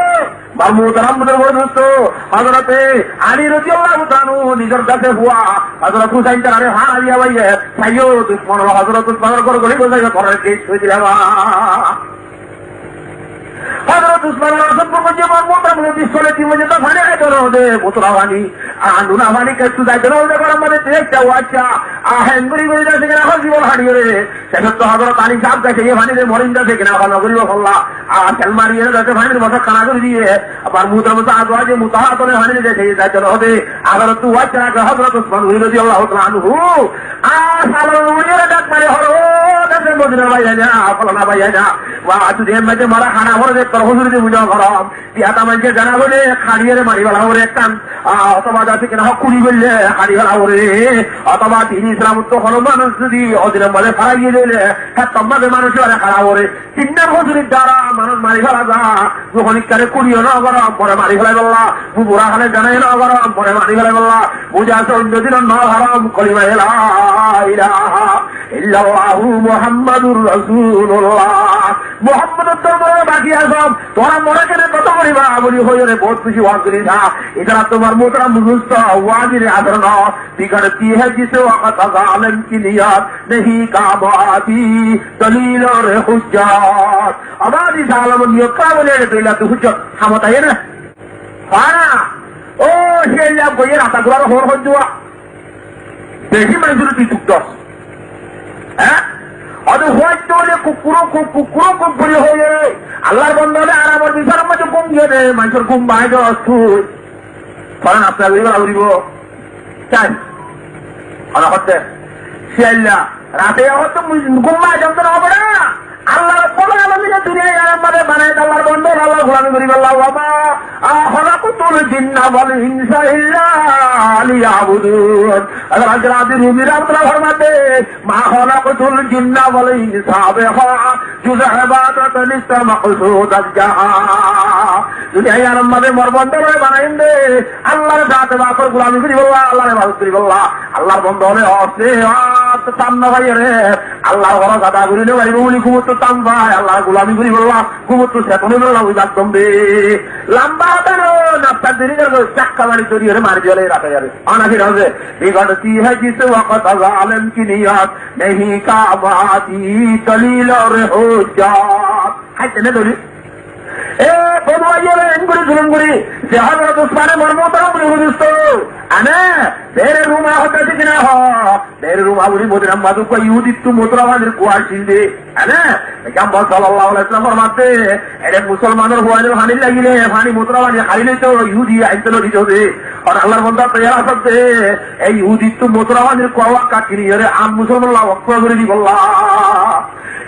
মারমুতারাম বলতো হযরতে আলী রাদিয়াল্লাহু তাআলা নিজের কাছে হুয়া হযরত হুসাইন তারে হারিয়া বাইয়ে সাইয়্যিদ দুশমন হযরত উসমানের করে গলি গলি করে কেস হয়ে দিলাম হযরত উসমানের সম্পর্ক যে মারমুতারাম বিশ্বলে কি মজে তো ভানে আইতো দে পুত্রাবানি আন্দুনা বানি কে সুদাই দেন ওদের করে আমাদের দেখতে ওয়াচ্চা আহেন গুরি গুরি যাচ্ছে কিনা হল জীবন হারিয়ে রে সেটা তো হযরত আলী সাহেব কাছে এই ভানিতে মরিন যাচ্ছে কিনা ভালো করিব বললা আর সালমারি এর কাছে ভানির বসা কানা করে দিয়ে আবার মুতার মতো আদওয়া যে মুতাহাতনে ভানিতে যাচ্ছে যাইতে হবে হযরত তু ওয়াচ্চা হযরত উসমান রাদিয়াল্লাহু তাআলা আনহু সালাম উনিরা ডাক মারে হলো কাছে মদিনা বাইয়া না ফলানা বাইয়া না ওয়া তু দেম মধ্যে মারা খানা হরে যে তোর হুজুরি বুঝা গরম পিয়াতা মানে জানা বলে খাড়িয়ে মারি বলা ওরে কান অথবা যাতে কিনা হকুরি বললে হারি হলা ওরে অথবা তিনি ইসলাম তো হলো মানুষ যদি অদিনে বলে ফারাইয়ে দিলে হ্যাঁ তোমাদের মানুষ খাড়া ওরে তিনটার হুজুরির দ্বারা মানুষ মারি ফেলা যা যখন ইকারে কুড়িও না গরম পরে মারি ফেলাই বললা বুবুরা খালে জানাই না গরম পরে মারি ফেলাই বললা বুঝা আছে অন্য দিন ন হারাম কলিমা ইলাহা ইল্লাল্লাহু মুহাম্মাদুর রাসূলুল্লাহ মুহাম্মদুর দরবারে বাকি আসব তোরা মনে করে কত করিবা বলি হয়ে রে বহুত খুশি ওয়াজ করি না এটা তোমার মোহতারাম বুজুর্গ ওয়াজির আদরণ बिगड़ती है जिस वक्त जालिम की नियत नहीं काबाती दलील और हुज्जत आबादी जालिम नियत का बोले दलील तो हुज्जत क्षमता है ना हाना ओ शेरिया कोई राता गुरा होर हो जुआ देखी मंजूर की तुक्दस हैं और হয়তো যে কুকুরো বলি হয়ে আল্লাহর বন্ধনে আর আমার বিচারের মধ্যে কম গিয়ে রে মানুষের ঘুম বাইরে অস্তুই কারণ আপনার বলিব চাই হচ্ছে শিয়াল্লা রাতে হয়তো ঘুমায় যন্ত্রণা হবে না আল্লাহ বড় আলমিনে দুনিয়ায় আমাদের বানায় আল্লাহর বন্ধ আল্লাহ গোলামি করি আল্লাহ বাবা খলাকুতুল জিন্না ওয়াল ইনসা ইল্লা লিয়াবুদুন আল্লাহ রাতে রুমি রাতরা ফরমাতে মা খলাকুতুল জিন্না ওয়াল ইনসা বিহা জুযা ইবাদাত লিস্তা মাকসুদ জাহা দুনিয়ায় আমাদের মরবন্ধ করে বানাইন দে আল্লাহর জাতে বাকর গোলামি করি আল্লাহ আল্লাহর ইবাদত করি আল্লাহ আল্লাহর বন্ধ হলে হচ্ছে তান্না ভাই রে আল্লাহর বড় কথা করিলে ভাই বলি খুব তাম ভাই আল্লাহ গোলামি করি বললা খুব তো সেতনে বললাম ওই একদম বে লম্বা হতানো নাপ্তার দেরি করে চাক্কা বাড়ি তৈরি হয়ে মারি জলে রাখা যাবে অনাফির হবে বিগড়তি है जिस वक्त जालिम की नियत नहीं काबाती दलील और हुज्जत হাইতে না দলি এ বদুয়াইয়ে এনগুড়ি জুলুমগুড়ি যে হযরত উসমানের মর্মতারা বুঝতো আনে বেরে রুমা হতে কিনা হ বেরে রুমা বুড়ি মদিনা মাদু কো ইহুদিত্তু মুতরাওয়ানের কুয়ার শিলদে আনে পয়গম্বর সাল্লাল্লাহু আলাইহি ওয়াসাল্লাম ফরমাতে এরে মুসলমানের হুয়ালে হানি লাগিলে হানি মুতরাওয়ানি হারিলে তো ইহুদি আইতলো দিতে আর আল্লাহর বান্দা তৈয়ার আছে এই ইহুদিত্তু মুতরাওয়ানের কুয়া কাকিনি রে আম মুসলমান ওয়াক্ফ করে দিবল্লাহ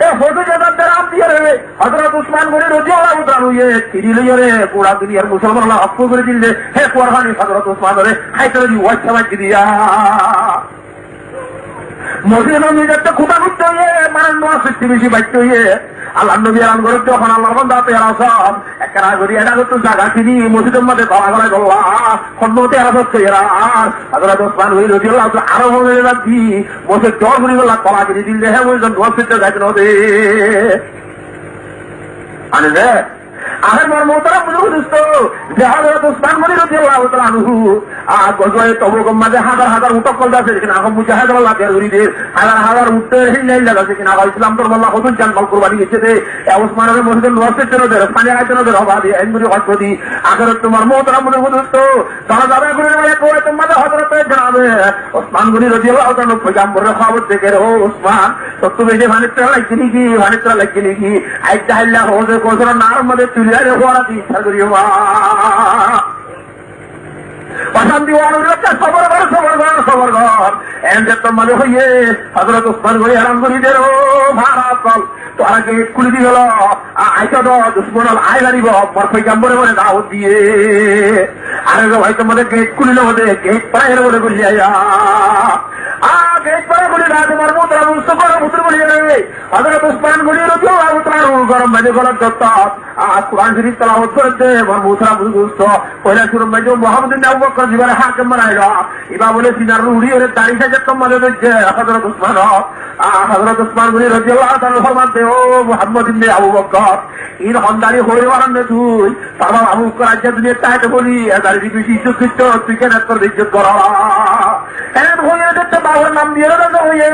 এ ফটো জাদার আম দিয়ে রে হযরত উসমান গনি রাদিয়াল্লাহু তাআলা য়ে কিরি লইয়ে রে পুরা দুনিয়ার মুসলমানরা ওয়াক্ফ করে দিলে হে কুরআনি হযরত উসমান রে হাইতলো দি ওয়াচ্ছা বাকি দিয়া মদিনা মিজাতে খুদা করতে হইয়ে মানে নোয়া সৃষ্টি বেশি বাইতে হইয়ে আল্লাহ নবী আলাম করে যখন আল্লাহর বান্দা তেরা সব একরা করি এটা তো জায়গা কিনি মসজিদের মধ্যে গলা গলায় বললা খন্ডতে এরা হচ্ছে এরা হযরত উসমান গনি রাদিয়াল্লাহু তাআলা আরো বলে রাখি বসে জল ঘুরি বললা কলা কিনে দিলে হ্যাঁ ওই জন গসিতে যাইতে হবে আনে রে আহের মর্মতারা বুঝতো যে হযরত উসমান গনি রাদিয়াল্লাহু তাআলা আনহু গজওয়ে তবুক মাঝে হাজার হাজার উটক কল আছে কিনা আহম মুজাহিদ আল্লাহ গরিদের হাজার হাজার উটে হিলাই লাগাছে কিনা ইসলাম তো আল্লাহ হুজুর জান কল কুরবানি গেছে তে উসমানের মসজিদের নওয়াজের জন্য দে পানি আইতে নদের হবা দি এমনি হজদি আখেরাত তোমার মর্মতারা বুঝতো তারা দাদা করে বলে কই তোমাদের হযরত জানাবে উসমান গনি রাদিয়াল্লাহু তাআলা পয়গম্বরের খবর থেকে ও উসমান সত্য বেজে ভানিত্রা লাগছিনি কি ভানিত্রা লাগছিনি কি আইতা আল্লাহ হোজে কোসর নার মধ্যে তুলিয়ারে হওয়ার ইচ্ছা করিও অশান্তি খবর ঘর এমনি তো মনে হইয়ে হযরত উসমান গনি আরাম করি দে ভাড়া চল তোরা গেট খুলে দি গেল আইসা তো দুশ্মন আয় গাড়িব পয়গম্বরে বলে দাওয়াত দিয়ে আরে ভাই তোমাদের গেট খুলিল বলে গেট পায়ের বলে বলি আয়া গেট পায়ে বলি না তোমার মুদ্রা মুস্ত করা মুদ্র বলি হযরত উসমান গনি রাদিয়াল্লাহু তাআলা গরম মাঝে গলার দত্ত কুরআন শরীফ তেলাওয়াত করতে মুদ্রা বুঝত পয়লা শুরু মাঝে মুহাম্মদ ইবনে আবু বকর জীবনে হাকিম বানাইলো ইবা বলে সিনার রুড়ি ওরে দাড়ি থেকে তোমাদের দেখছে হযরত উসমান গনি রাদিয়াল্লাহু তাআলা ফরমাতে ও মুহাম্মদ ইবনে আবু বকর ইন হন্দারি হয়ে ওরান তুই বাবা আবু বকর আজ দুনিয়া তাইতে বলি দাড়ি বেশি ইজ্জত করতে তুই কেন তোর ইজ্জত করা এর হয়ে দেখতে বাবার নাম দিয়ে রাখা হয়ে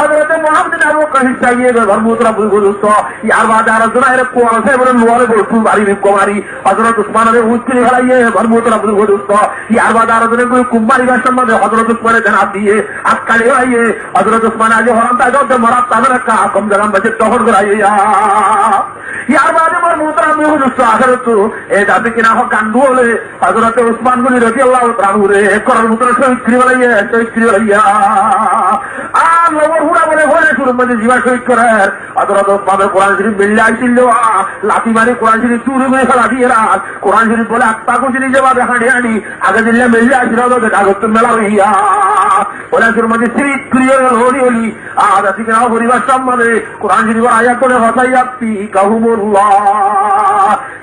হযরত মুহাম্মদ ইবনে আবু বকর হিসাইয়ে ধর্মতরা বুঝতো ইয়ার বাদে আর জনা এর কোয়াল সে বলে লোয়ারে বলতু বাড়ি কুমারী হযরত উসমানের উচ্চরি হারাইয়ে ধর্মতরা বুঝতো ইয়ার বাদে আর জনে কুমারী ভাষার মধ্যে হযরত উসমানের জানাব দিয়ে আজকালে হইয়ে হযরত উসমান আজ হরাম তাজতে মারাত তাদের কা কম জানাম বাজে তহর করাইয়া ইয়ার বাদে আমার মুতরা বুঝতো আখেরত এ যাতে কিনা হ কান্দু হলে হযরত উসমান গনি রাদিয়াল্লাহু তাআলা রে করার মুতরা শহীদ করিয়া আর লবর হুড়া বলে হলে শুরু মধ্যে জীবা শহীদ করে হযরত উসমানের কোরআন শরীফ মিললে আইছিল লাঠি মারি কোরআন শরীফ চুরি করে ফেলা দিয়ে রাখ কোরআন শরীফ বলে আত্মা কুচিনি যেভাবে হাঁটি হাঁটি আগে দিল্লে মিললে আসছিল কাগজ মেলা হইয়া কোরআন শরীফ মধ্যে শরীফ ক্রিয় হলি হলি আর আজকে না পরিবার সম্মানে কোরআন শরীফ আয়াত করে হসাই আপনি কাহুমুল্লাহ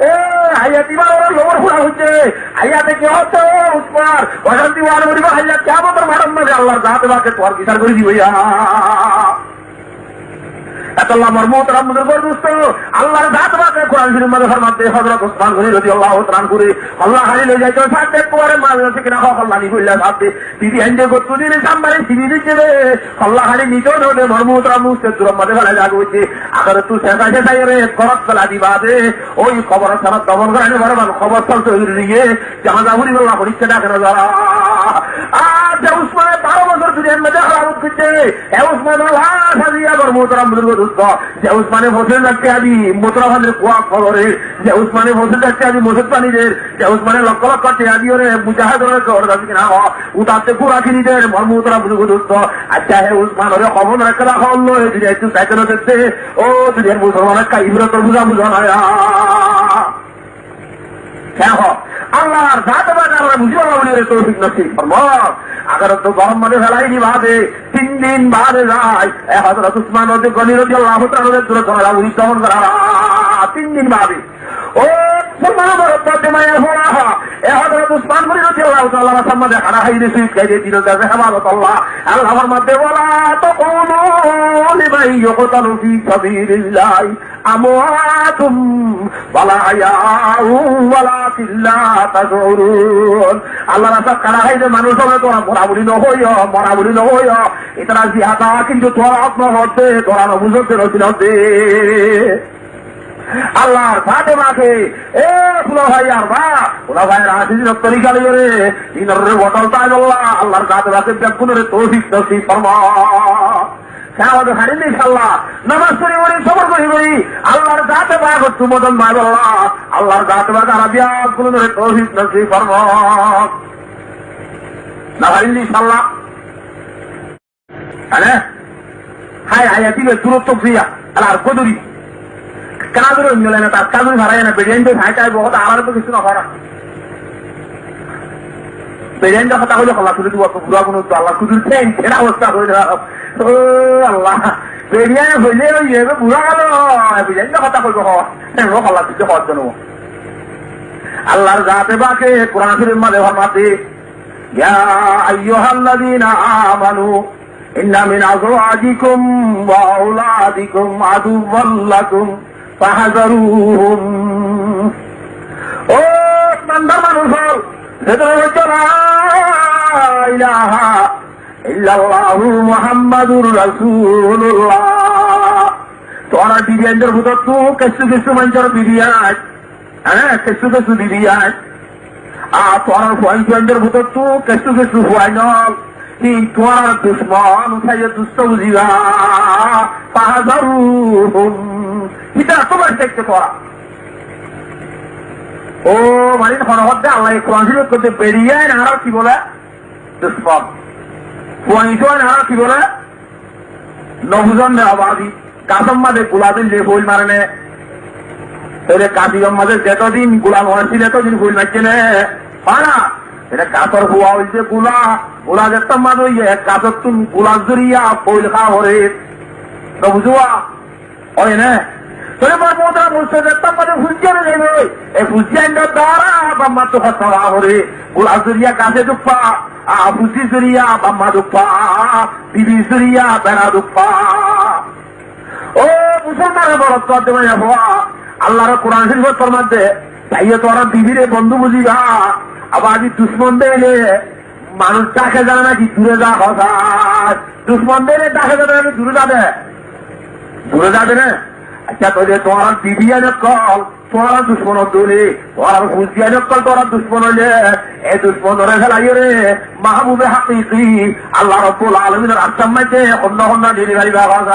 এ আয়াতি বার লবর হুড়া হচ্ছে আয়াতে কি হতো উসমান অশান্তি ওয়ার বলিব আল্লাহ কেমন মারাম না আল্লাহর জাত বাকে তোর বিচার করে দিবইয়া আল্লাহ মর্মতরাম বুঝতো আল্লাহর জাত বাকে কোরআন শরীফের মধ্যে ফরমাতে হযরত উসমান গনি রাদিয়াল্লাহু তাআলা করে আল্লাহ হারি লই যাইতো সাথে পরে মাঝে কিনা আল্লাহ নি কইলা সাথে দিদি এন্ডে করতে দিলে সামনে সিবি দিতে রে আল্লাহ হারি নিতো ধরে মর্মতরাম মুস্তে দূর মধ্যে ফেলা যাগ হইছে আবার তুই শেষাইতে তাই রে করত ফেলা দিবা দে ওই খবর সারা দমন করে বড় খবর চলতে দিয়ে জাহাজাহুরি বলা পরীক্ষা ডাকে না যারা আজ উসমানের 12 বছর দুনিয়ার মধ্যে হারামত করছে উসমান লাশ হাজিয়া মর্মতরাম বুঝতো যে উসমানে বসে যাচ্ছে আদি মোতরাভানের কুয়া খবরে যে উসমানে বসে যাচ্ছে আদি মসজিদ পানিদের যে উসমানে লক্ষ লক্ষ টেয়াদি ওরে মুজাহিদের খবর যাচ্ছে কিনা উঠাতে পুরা কিনিদের মর্মতরা বুঝতো আচ্ছা হে উসমান ওরে খবর রাখা রাখা হলো যদি একটু সাইকেল দেখছে ও দুনিয়ার মুসলমানের কাইবরত বুঝা বুঝা নয় আল্লাহর জাত বাদ আমরা বুঝিয়ে বলি তৌফিক নসিব ফরমাও আগার তো গরম মনে ফেলাইনি বাদে 3 দিন বাদে যায় হযরত উসমান গনি রাদিয়াল্লাহু তাআলা দূরে করা উনি তখন করা 3 দিন বাদে ও সুবহান রাব্বিকা মায়া হুয়া হযরত উসমান গনি রাদিয়াল্লাহু তাআলা সামনে খাড়া হইলে সুইট গাইতে দিল যাবে হেফাজত আল্লাহর মধ্যে বলা তো কোন লিবাই ইয়কতালু ফি সাবিলিল্লাহ আমওয়াতুম ওয়ালা আয়াউ ওয়ালা কিল্লা তাজুরুন আল্লাহ রাসূল খাড়া হইলে মানুষ হবে তোরা মরাবুরি নহইও এটা জিহাদা কিন্তু তোরা আত্ম হতে তোরা বুঝতে নছিলতে আল্লাহর সাথে মাকে এ ফুলা ভাই আর বা ফুলা ভাইয়ের আসির তরিকা রে ইনরে বটল তাই আল্লাহর সাথে মাকে ব্যাকুনের তৌফিক নসিব ফরমা। আমাদের হারিনি ইনশাআল্লাহ নামাজ পড়ি পড়ি সবর করি করি আল্লাহর জাতে পাক হচ্ছে মদন মাই বল্লাহ আল্লাহর জাতে পাক আরাবিয়া গুলোর তৌফিক নসিব ফরমা না হারিনি ইনশাআল্লাহ। আরে হাই আয়াতি বে দূরত্ব প্রিয়া আর কদুরি কেন দূর মিলে না তার কাজে হারায় না বেরিয়ে তো হাই চাই বহুত আমার তো কিছু না হয় বেরিয়ে কথা হইলে আল্লাহ তুলে দিব বুড়া কোনো তো আল্লাহ কুদুর ফেন ফেরা অবস্থা হয়ে ও আল্লাহ বেরিয়ে হইলে ওই বুড়া গেল বেরিয়ে কথা কইব আল্লাহ তুলে হওয়ার জন্য আল্লাহর জাতে বাকে কোরআন শরীফের মাঝে ফরমাতে ইয়া আইয়ুহাল্লাযীনা আমানু ইন্না মিন আযওয়াজিকুম ওয়া আওলাদিকুম আদুওয়াল লাকুম ফাহযারুহুম। ও ইমানদার মানুষ হল ভেতরে হচ্ছে লা ইলাহা ইল্লাল্লাহু মুহাম্মাদুর রাসূলুল্লাহ। তোরা বিরিয়ানির ভিতর তো কিছু কিছু মানুষের বিরিয়ানি হ্যাঁ কিছু কিছু বিরিয়ানি আর তোরা ফুয়াইনের ভিতর তো কিছু কিছু ফুয়াইনল তোমার দুশ্মন উঠাইয়ে দুষ্ট বুঝিবা পাহাড়ুম এটা তোমার দেখতে করা ও মানে হরহদ্দে আল্লাহ কোরআন শরীফ করতে বেরিয়ে আরো কি বলে দুশ্মন ফুয়াইছ আরো কি বলে নবুজন আবাদি কাসম মাঝে গুলাদিন যে ফুল মারেনে তাহলে কাসিগম মাঝে যতদিন গুলাম হয়েছিল এতদিন ফুল মারছে না না এটা কাতর হুয়া হয়েছে গুলা গুলা দেখতাম মানে ওই কাতর তুম গুলা জড়িয়া ফুল খা হরে বুঝুয়া হয় না তোরে মার মোটা বলছে দেখতাম মানে ফুলজিয়ানে যাইবে এই ফুলজিয়ানটা দ্বারা বাম্মা তো কথা হরে গুলা জড়িয়া কাছে দুপা ফুজি জড়িয়া বাম্মা দুপা বিবি জড়িয়া বেড়া দুপা ও মুসলমানের বড় তো হওয়া আল্লাহর কোরআন শরীফের ফরমাতে তাইয়ে তোরা বিবিরে বন্ধু বুঝিবা আবার আজ দুশ্মন দিলে মানুষ ডাকে জানে নাকি দূরে যা কথা দুশ্মন দিলে ডাকে জানে নাকি দূরে যাবে না আচ্ছা তোদের তোমার বিবিয়ানের কল তোমার দুশ্মন দূরে তোমার হুজিয়ানের কল তোরা দুশ্মন হইলে এই দুশ্মন ধরে ফেলাই রে মাহবুবে হাকিকি আল্লাহ রাব্বুল আলামিনের আসাম মাইতে অন্য অন্য ডেলিভারি ব্যবহার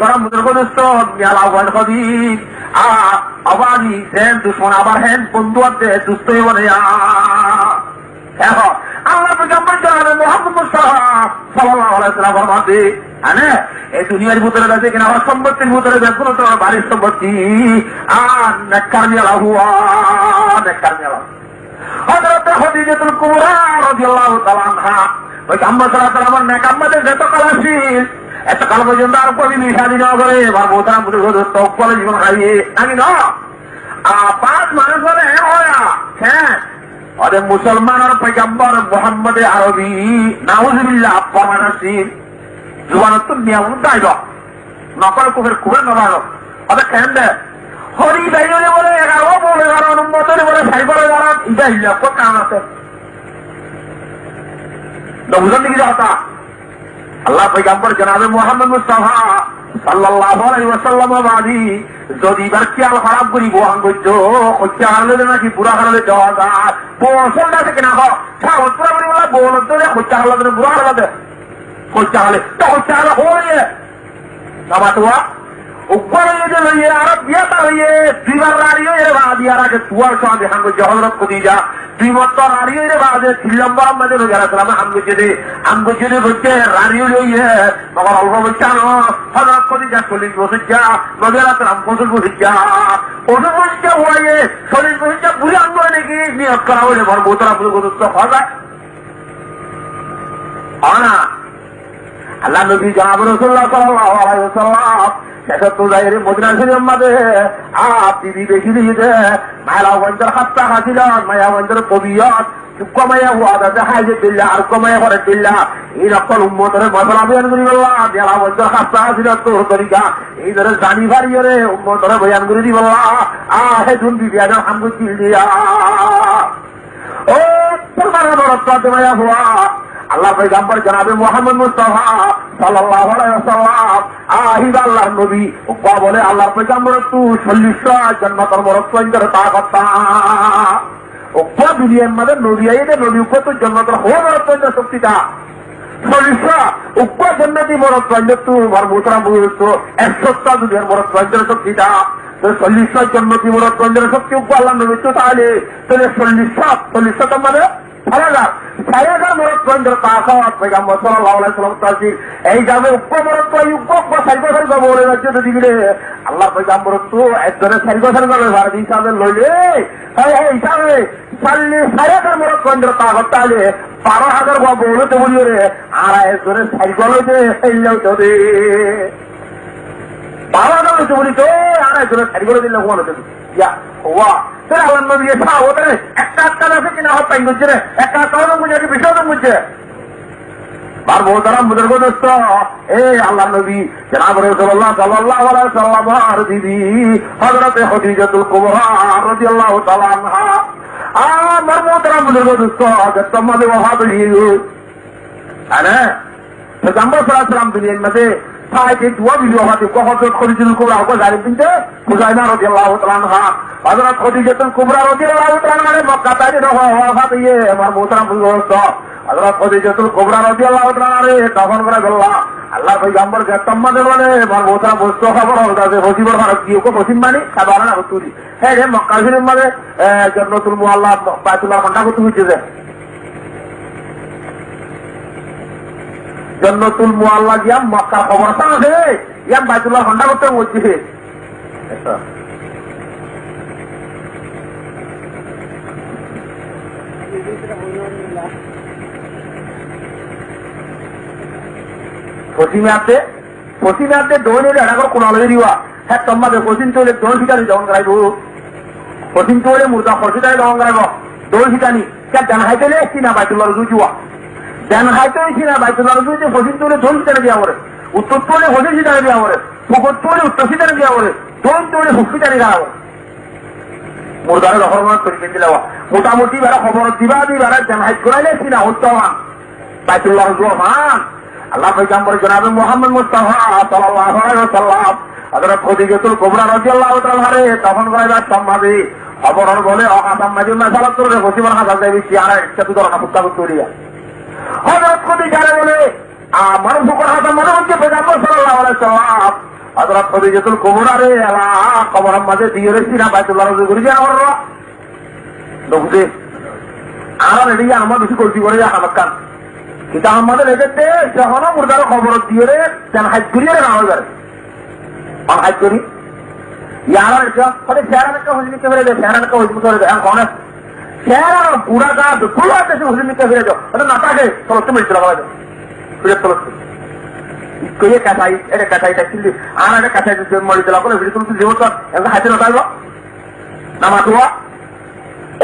তারা মুদ্র কনিষ্ঠ মেলা কদি আবারই হেন দুশ্মন আবার হেন বন্ধু আছে দুস্থ বলে আল্লাহ পেগম্বর জানালেন মুহাম্মদ মুস্তাফা সাল্লাল্লাহু আলাইহি ওয়াসাল্লাম ফরমাতে হ্যাঁ এই দুনিয়ার ভিতরে আছে কিনা আমার সম্পত্তির ভিতরে দেখুন তোমার বাড়ির সম্পত্তি আর নেককার মেলা হুয়া নেককার মেলা হযরত খাদিজাতুল কুবরা রাদিয়াল্লাহু তাআলা আনহা ওই আম্মা সাল্লাল্লাহু আলাইহি ওয়াসাল্লাম নেকাম্মাদের যত কালাসিল এত কাল পর্যন্ত আর কবি মিশাদি না করে বা বোতারা বুঝে জীবন খাইয়ে নাকি না পাঁচ মানুষ বলে হ্যাঁ আরে মুসলমান আর পয়গম্বর মোহাম্মদ আরবি নাউজুবিল্লাহ প্রমাণ আসির জুবানত তো নিয়ম দাইব নকল কুফের খুবের নবাল ওদের কেন দে হরি বাইরে বলে 11 নম্বর বলে সাইবরে যারা ইটা ইল্লা কত কাম আছে বুঝলেন নাকি কথা আল্লাহ পয়গম্বর জনাবে মুহাম্মদ মুস্তাফা সাল্লাল্লাহু আলাইহি ওয়াসাল্লাম বাদি যদি বার খেয়াল খারাপ করি বহান করছো হচ্ছে হারলে নাকি বুড়া হারলে যাওয়া যায় পছন্দ না থেকে না হোক সাহস পুরা করি বলা বল তোরে হচ্ছে হারলে বুড়া হারলে হচ্ছে হারলে তো হচ্ছে হারলে হয়ে নামাতোয়া উপরে যে লইয়ে আর বিয়াটা হইয়ে দুইবার রাড়িও এর বাদি আর আগে তুয়ার সঙ্গে হাঙ্গ হযরত খদিজা দুই বছর রাড়িও এর বাদে 3 নম্বর আমাদের গেলাম হাঙ্গ জেনে হচ্ছে রাড়িও লইয়ে মগর অল্প বলছানো হযরত খদিজা 40 বছর যা নজরাত রাম 50 বছর যা ওদের বলছে হয়ে 40 বছর যা বুড়ি আঙ্গ নাকি নিয়ত করা হলে বড় বোতরা পুরো গুরুত্ব হয় না আল্লাহ নবী জনাব রাসূলুল্লাহ সাল্লাল্লাহু আলাইহি ওয়াসাল্লাম তো যাই মদিনা শরীফের মাঝে বিবি বেশি দিয়েছে মায়া বন্ধের হাতটা হাসিল মায়া বন্ধের কবিয়ত কমাইয়া হওয়া দেখায় যে দিল্লা আর কমাইয়া করে দিল্লা এই রকম উম্মতের মশলা বয়ান করি বললাম মেলা বন্ধের হাতটা হাসিল তোর তরিকা এই ধরে জানি ভারি রে উম্মতের বয়ান করে দি বললা হে ধুন বিবি আজ হামগু চিল দিয়া ও প্রধানের বড় মায়া হওয়া আল্লাহ পয়গম্বর জনাবে মুহাম্মদ মুস্তাফা সাল্লাল্লাহু আলাইহি ওয়াসাল্লাম আহিবা আল্লাহর নবী উকবা বলে আল্লাহর পয়গম্বর তুই 40 জান্নাতের বড় পয়েন্টের তা কথা উকবা দুনিয়ার মধ্যে নবী আইতে নবী উকবা তো জান্নাতের হওয়া বড় পয়েন্টের শক্তিটা 40 উকবা জান্নাতি বড় পয়েন্ট তুই আর মুতরা বুঝতো 100টা দুনিয়ার বড় পয়েন্টের শক্তিটা 40 জান্নাতি বড় পয়েন্টের শক্তি উকবা আল্লাহর নবী তো তাহলে 40 মানে 6,000 মরদ পয়েন্টের তা খাওয়া পয়গম্বর সাল্লাল্লাহু আলাইহি ওয়াসাল্লাম তাসির এই যাবে উকবা মরদ পয় উকবা সাইকো বলে যাচ্ছে তো দিলে আল্লাহ পয়গম্বর তো একজনের সাইকো ভার হিসাবে লইলে এই হিসাবে 6,000 মরদ পয়েন্টের তা তাহলে 12,000 বলে তো বলি রে আর একজনের সাইকো লইতে এইলেও তো দে 12,000 লইতে বলি তো আর একজনের সাইকো দিলে কোন হতে ইয়া ওয়া তোর আল্লাহ নবী এসা ওদের একটা আছে কিনা হাত পাই করছে রে একটা কারণ বুঝে বিষয় বুঝছে বার মোহতারাম বুজুর্গ দোস্ত এই আল্লাহ নবী জনাব রাসূলুল্লাহ সাল্লাল্লাহু আলাইহি ওয়াসাল্লাম আর বিবি হযরত খাদিজাতুল কুবরা রাদিয়াল্লাহু তাআলা আনহা আমার মোহতারাম বুজুর্গ দোস্ত আগে তোমাদের ওয়াহাব হিউ আরে পয়গম্বর সাল্লাল্লাহু আলাইহি ওয়াসাল্লাম দুনিয়ার মধ্যে সাইকে দুয়া ভিডিও হাতে হযরত খাদিজাতুল কুবরা को জারি দিতে খুজাইমা রাদিয়াল্লাহু তাআলা আনহা হযরত খাদিজাতুল কুবরা রাদিয়াল্লাহু তাআলা আনহা মক্কা তাইরে ওয়াফাত ইয়ে আমার মোহতারাম বুজুর্গ দোস্ত হযরত খাদিজাতুল কুবরা রাদিয়াল্লাহু তাআলা আনহা তখন করে বলল আল্লাহ পয়গম্বর কে তোমাদের বলে আমার মোহতারাম বুজুর্গ খবর হচ্ছে হজিবর ভারত কি কো পশ্চিম মানে খাবার না তুই হ্যাঁ রে মক্কা শরীফ মানে জান্নাতুল মুআল্লা বাইতুল্লাহ মন্ডা কত হইছে যে জান্নাতুল মুআল্লা গিয়া মক্কা খবর আছে ইয়া বাইতুল্লাহ মন্ডা করতে হচ্ছে পশ্চিমে আছে দৌড়ে এড়াকর কোন আলো দিবা হ্যাঁ তোমাদের পশ্চিম চলে দৌড় শিকানি দমন করাইব পশ্চিম চলে মুর্দা ফসিটাই দমন করাইব দৌড় শিকানি দেন হাইতে এসছি না বাইতুল্লাহ রুজু যুয়া দেন হাইতে এসছি না বাইতুল্লাহ রুজুতে পশ্চিম চলে দৌড় শিকানে দিয়া করে উত্তর চলে পশ্চিম শিকানে দিয়া করে পুকুর চলে উত্তর শিকানে দিয়া করে দৌড় চলে হুসিটানি দেওয়া মুর্দারে দখল করে দিলে মোটামুটি বেড়া খবর দিবা বেড়া দেন হাইট করাইলে এসছি না উত্তমান বাইতুল্লাহ রুজু মান আল্লাহ পয়গম্বর জনাবে মুহাম্মদ মুস্তাফা সাল্লাল্লাহু আলাইহি ওয়াসাল্লাম হযরত খাদিজাতুল কুবরা রাদিয়াল্লাহু তাআলা তখন কয়বার সম্মাদি খবর বলে আসাম মাঝে মাসালাত করে বসিবার হাজার দেবী চিয়ারা একটা দুটো রাখা তৈরিয়া হযরত খাদিজা বলে আমার ফুকর হাসান মানে হচ্ছে পয়গম্বর সাল্লাল্লাহু আলাইহি ওয়াসাল্লাম হযরত খাদিজাতুল কুবরা রে আলা খবর মাঝে দিয়ে রেছি না বাইতুল্লাহ রুজু করি যা ওরা বুঝে আর রেডি আমার বেশি করছি করে আমাকান কিন্তু আমাদের এক্ষেত্রে যখন মুর্দার খবর দিয়ে রে যেন হাইট করিয়ে না হয়ে যাবে হাইট করি ইয়ার চেহারা হুজুরকে ফেলে দেয় চেহারা হুজুর করে দেয় এখন চেহারা পুরা গাছ পুরো দেশে হুজুরকে ফেলে যাও ওটা না থাকে চলতে মিলছিল বলা যায় চলতে কাঁচাই এটা কাঁচাইটা কিনলি আর একটা কাঁচাই মরি দিলা বলে ভিডিও তুলতে জীবন হাইতে নটাইব নামা দোয়া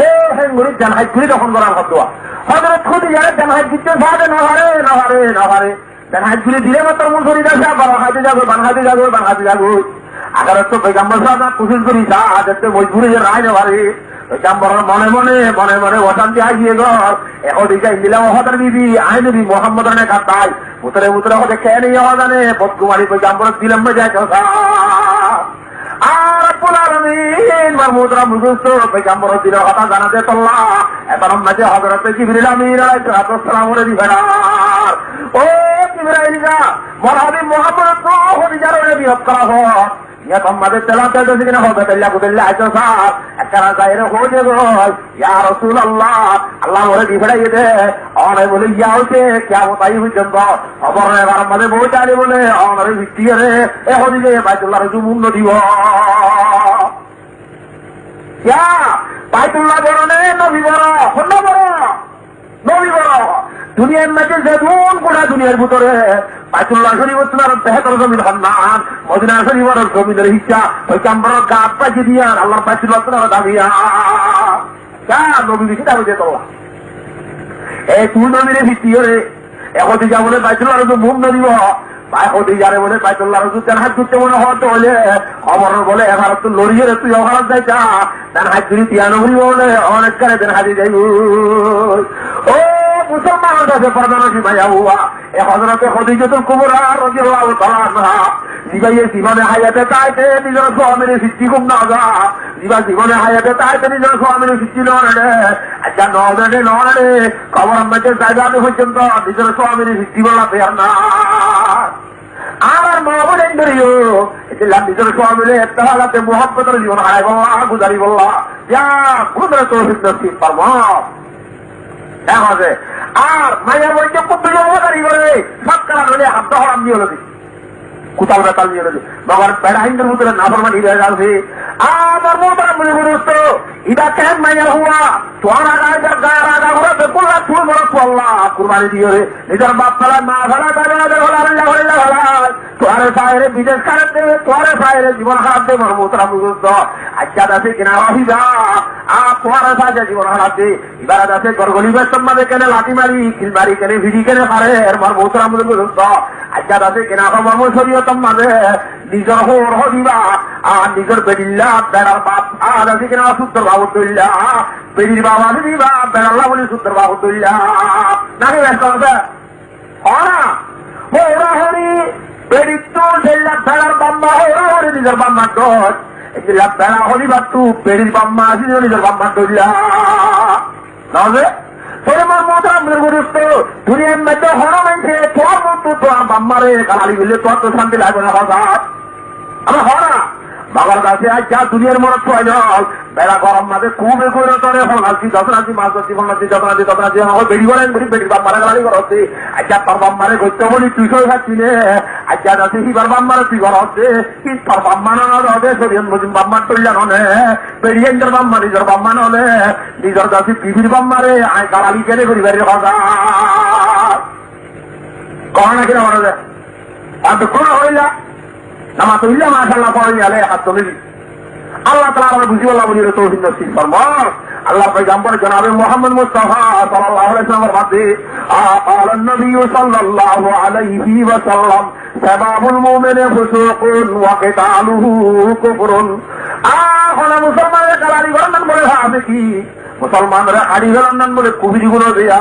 এ হ্যাঁ মুড়ি যেন হাইট করি তখন করার দোয়া হযরত খাদিজা যেন হাইট দিতে ভাবে না হারে যেন হাইট করে দিলে মাত্র মন করি যাবে বানহাতে যাবো আগার তো পয়গম্বর সাহেব কোশিশ করি যাতে মজবুরি যে রায় নেবারে পয়গম্বর মনে অশান্তি আসিয়ে ঘর ওদিকে দিলাম হতার বিবি আই নবী মোহাম্মদ রানে কাতাই উতরে হতে খেয়ে নিয়ে হওয়া জানে বদকুমারি পয়গম্বর দিলাম যায় আর পুলারমিন মাহমুদরা মুখস্থ পয়গম্বর দিল হতা জানাতে তোল্লা এখন মাঝে হযরত জিবরিল আমিন আলাইহিস সালাম ওরে দিবেনার ও জিবরাইলরা মরহাবি মুহাম্মদ তো খাদিজার ওরে বিহত করা হয় ইয়া তোমাদের তেলাতে যদি কিনা হবে তেল্লা আইতো স্যার একটা জায়গা হয়ে যাবে ইয়া রাসূলুল্লাহ আল্লাহ ওরে দিবেড়াই দে আর বলে ইয়া হচ্ছে কিয়ামত আই পর্যন্ত খবর এবার আমাদের বউ চালি বলে আমার ভিত্তিয়ে রে এ হদিকে বাইতুল্লাহ রুজু মুন্ড দিব ইয়া বাইতুল্লাহ বড় নে নবী বড় দুনিয়ার মাঝে যেমন গোটা দুনিয়ার ভিতরে বাইতুল্লাহ শরীফ তোমার বেহতর জমিন হান্নান মদিনা শরীফের জমিনের হিসা ওই কাম্বর গাছ পাইছে দিয়া আল্লাহ বাইতুল্লাহ তোমার দাবিয়া নবী বেশি দাবি দিয়ে তোলা এই তুই নবীরে ভিত্তি করে এখন যা বলে বাইতুল্লাহ রুজু মুখ নদীব যারে বলে বাইতুল্লাহ রুজু তার হাত ধরতে মনে হতে হলে অমর বলে এবার তো লড়িয়ে তুই অভারত যাইতা তার হাত ধরি তিয়ানো বলে অনেক কারে দেন হাজি যাইব ও মুসলমানের কাছে প্রধানমন্ত্রী ভাইয়া হুয়া এ হযরতে খাদিজাতুল কুবরা রাদিয়াল্লাহু তাআলা আনহা জীবাইয়ে জীবনে হায়াতে চাইতে নিজের স্বামীর সৃষ্টি খুব না যা জীবা জীবনে হায়াতে চাইতে নিজের স্বামীর সৃষ্টি নড়ে আচ্ছা নড়ে খবর আমাকে জায়গাতে পর্যন্ত নিজের স্বামীর সৃষ্টি বলা পেয়ার না আমার মা বলেন ধরিও নিজের স্বামীর একটা হালাতে মোহাম্মতের জীবন হারাই বললা গুজারি বললা যা গুজরে তৌফিক নসিব পারব আছে আর মাইয়া বলছে কুদ্দু জমাদারি করে সব কারা হলে হাত হরাম দিয়ে হলো কোথাও বেতাল নিয়ে গেছে বাবার বেড়া হিন্দুর ভিতরে নাফরমানি হয়ে যাচ্ছে আমার মোটার মনে বুঝত ইটা কেন মাইয়া হুয়া তোমার আগায় গায়ের আগা ঘোরা বেকুল্লা তুই বড় পল্লা কুরবানি দিয়ে নিজের বাপ ফেলা মা ফেলা তাদের হলা তোমার সাহেরে বিদেশ খারাপ দেবে তোমার সাহেরে জীবন খারাপ দেবে আমার মোটার বুঝত আচ্ছা আছে কিনা অভিযা আর তোমার সাহায্যে জীবন খারাপ দে এবার আছে গরগলিবের সম্মানে কেনে লাঠি মারি খিলবাড়ি কেনে ভিড়ি কেনে পারে আমার মোটার মধ্যে বুঝত আচ্ছা আছে কিনা মর্ম শরীয় মাঝে নিজের হোর হদিবা আর নিজের বেড়িল্লা বেড়ার বাপ আর আছে কিনা সূত্র বাবু তৈল্লা বেড়ির বাবা দিবা বেড়াল্লা বলি সূত্র বাবু তৈল্লা নাকি ব্যস্ত আছে হরা হোরা হরি বেড়ির তো সেল্লা বেড়ার বাম্মা হোরা হরি নিজের বাম্মার দোষ এগুলা বেড়া হরিবার তু বেড়ির বাম্মা আছে নিজের বাম্মার তৈল্লা তাহলে আমার মোটার গুরুত্ব দুনিয়ার মধ্যে হরা মানছে তোমার মতো তোমার বাম্মারে কালালি বললে তোমার তো শান্তি লাগবে না বাবা আমার হরা বাবার কাছে আজ যা দুনিয়ার মনে প্রয়োজন বেড়া গরম মাঝে খুব করে তোরে ফলাচ্ছি যতনাছি মাছ ধরছি ফলাচ্ছি যতনাছি আমার বেড়ি করেন বলি বেড়ির বাম্মারে গালি করছে আজ্ঞা তোর বাম্মারে করতে বলি তুই সই খাচ্ছি নে আজ্ঞা যাচ্ছে হিবার বাম্মারে তুই করা হচ্ছে কিন্তু তোর বাম্মা না হবে সরিয়ন মজিম বাম্মার তৈরি নে বেড়িয়েন্দ্র বাম্মা নিজের বাম্মা নলে নিজের যাচ্ছি পিভির বাম্মারে আয় গালালি কেনে করি বেড়ে হজা কহ না কিনা মনে যায় আর তো কোনো হইলা নামাজ হইলা মাশাআল্লাহ পড়ে গেলে হাত তুলে আল্লাহ তাআলা আমরা বুঝি আল্লাহ বলি তৌফিক নসিব ফরমান আল্লাহ পয়গম্বর জনাবে মুহাম্মদ মুস্তাফা সাল্লাল্লাহু আলাইহি ওয়াসাল্লাম বাদে قال النبي صلى الله عليه وسلم سباب المؤمن فسوق وقتاله كفر এখন মুসলমানরা গালালি করেন বলে ভাবে কি মুসলমানরা হাড়ি করেন বলে কুবিরি গুলো দেয়া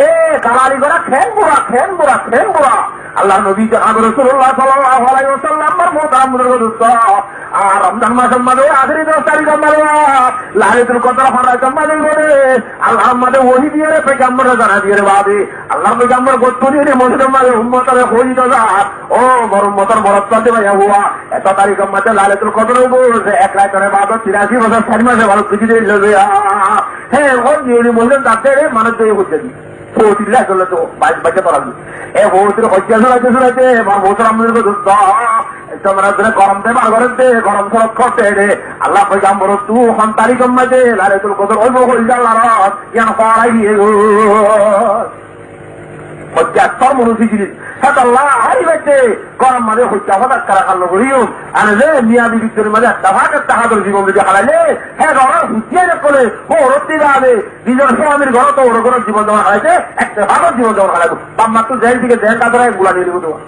এ গালালি করা খেন বুড়া আল্লাহ নবী জনাব রাসূলুল্লাহ সাল্লাল্লাহু আলাইহি ওয়াসাল্লাম মোতামুর দোস্ত আর রমজান মাসের মধ্যে আখেরি 10 তারিখ আমরা লাইলাতুল কদর ফরজ আমাদের বলে আল্লাহ আমাদের ওহী দিয়ে পয়গম্বর জানা দিয়ে বাদে আল্লাহ পয়গম্বর গোত্র দিয়ে মুসলিম মানে উম্মতের হই দাদা ও বড় উম্মতের বরকত ভাইয়া হুয়া এত তারিখ আমাদের লাইলাতুল কদর বলছে এক রাতের বাদ 83 বছর 4 মাসে ভালো কিছু দিয়ে লয়ে হ্যাঁ ওই যে মুসলিম তাদের মানুষ দিয়ে হচ্ছে পৌঁছিল্লা চলে তো বাচ্চা পড়াবি এ বহুতের হত্যা চলাইতে বা বহুতের আমাদের তোমরা গরম দে বার গরম দে গরম সড়ক করতে রে আল্লাহ পয়গম্বর তু হন্তারি কম্মাতে লাইলাতুল কদর ওই বল জাল্লাহ ইয়ান পড়াই দিয়ে গো হত্যা তোর মনুষ্য জিনিস আল্লাহ হারি বেঁচে গরম মাঝে হত্যা হঠাৎ কারা খাল্লো করিও আরে রে মিয়া বিবির মাঝে একটা ভাগ একটা হাতের জীবন যদি হারাইলে হ্যাঁ গরম হুচিয়ে করে ও রত্তি যাবে নিজের স্বামীর ঘর তো ওর ঘর জীবন জমা হারাইছে একটা ভাগের জীবন জমা হারাইবো বাম্মা তো জেল থেকে জেল কাতরে গুলা নিয়ে দেবো তোমার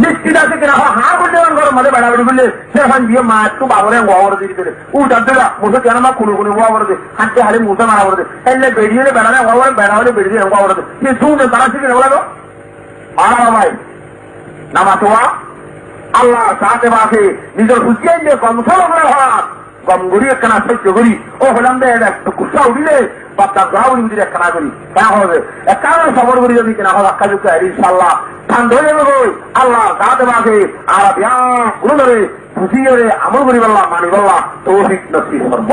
নিশ্চিত আছে কিনা হা বললে ঘর মাঝে বেড়াবেড়ি বললে সেখান দিয়ে মা একটু বাবরে ওয়াবর দিয়ে দিলে উঠার দেবা মুসে কেন মা কোনো কোনো ওয়াবর দে হাঁটতে হারে মুসে মারা করে দে এলে বেরিয়ে বেড়ানে ওয়াবরে বেড়া হলে বেরিয়ে ওয়াবর দে সে শুনে তারা শিখে নেবো লাগো আর ভাই নামাজ আল্লাহ সাথে বাসে নিজের হুচিয়ে দিয়ে কম সরব হাত কম গড়ি একখানা সহ্য করি ও হলাম দে একটু কুসা উঠিলে বাচ্চা গাও উঠি একখানা করি কেন হবে একখানা সবর করি যদি কিনা হবে আক্কা যুক্ত ইনশাল্লাহ ধান ধরে নেবো আল্লাহ সাথে বাসে আর বিয়া গুলো ধরে খুশি করে আমল করি বললাম মানি বললাম তৌফিক নসিব করব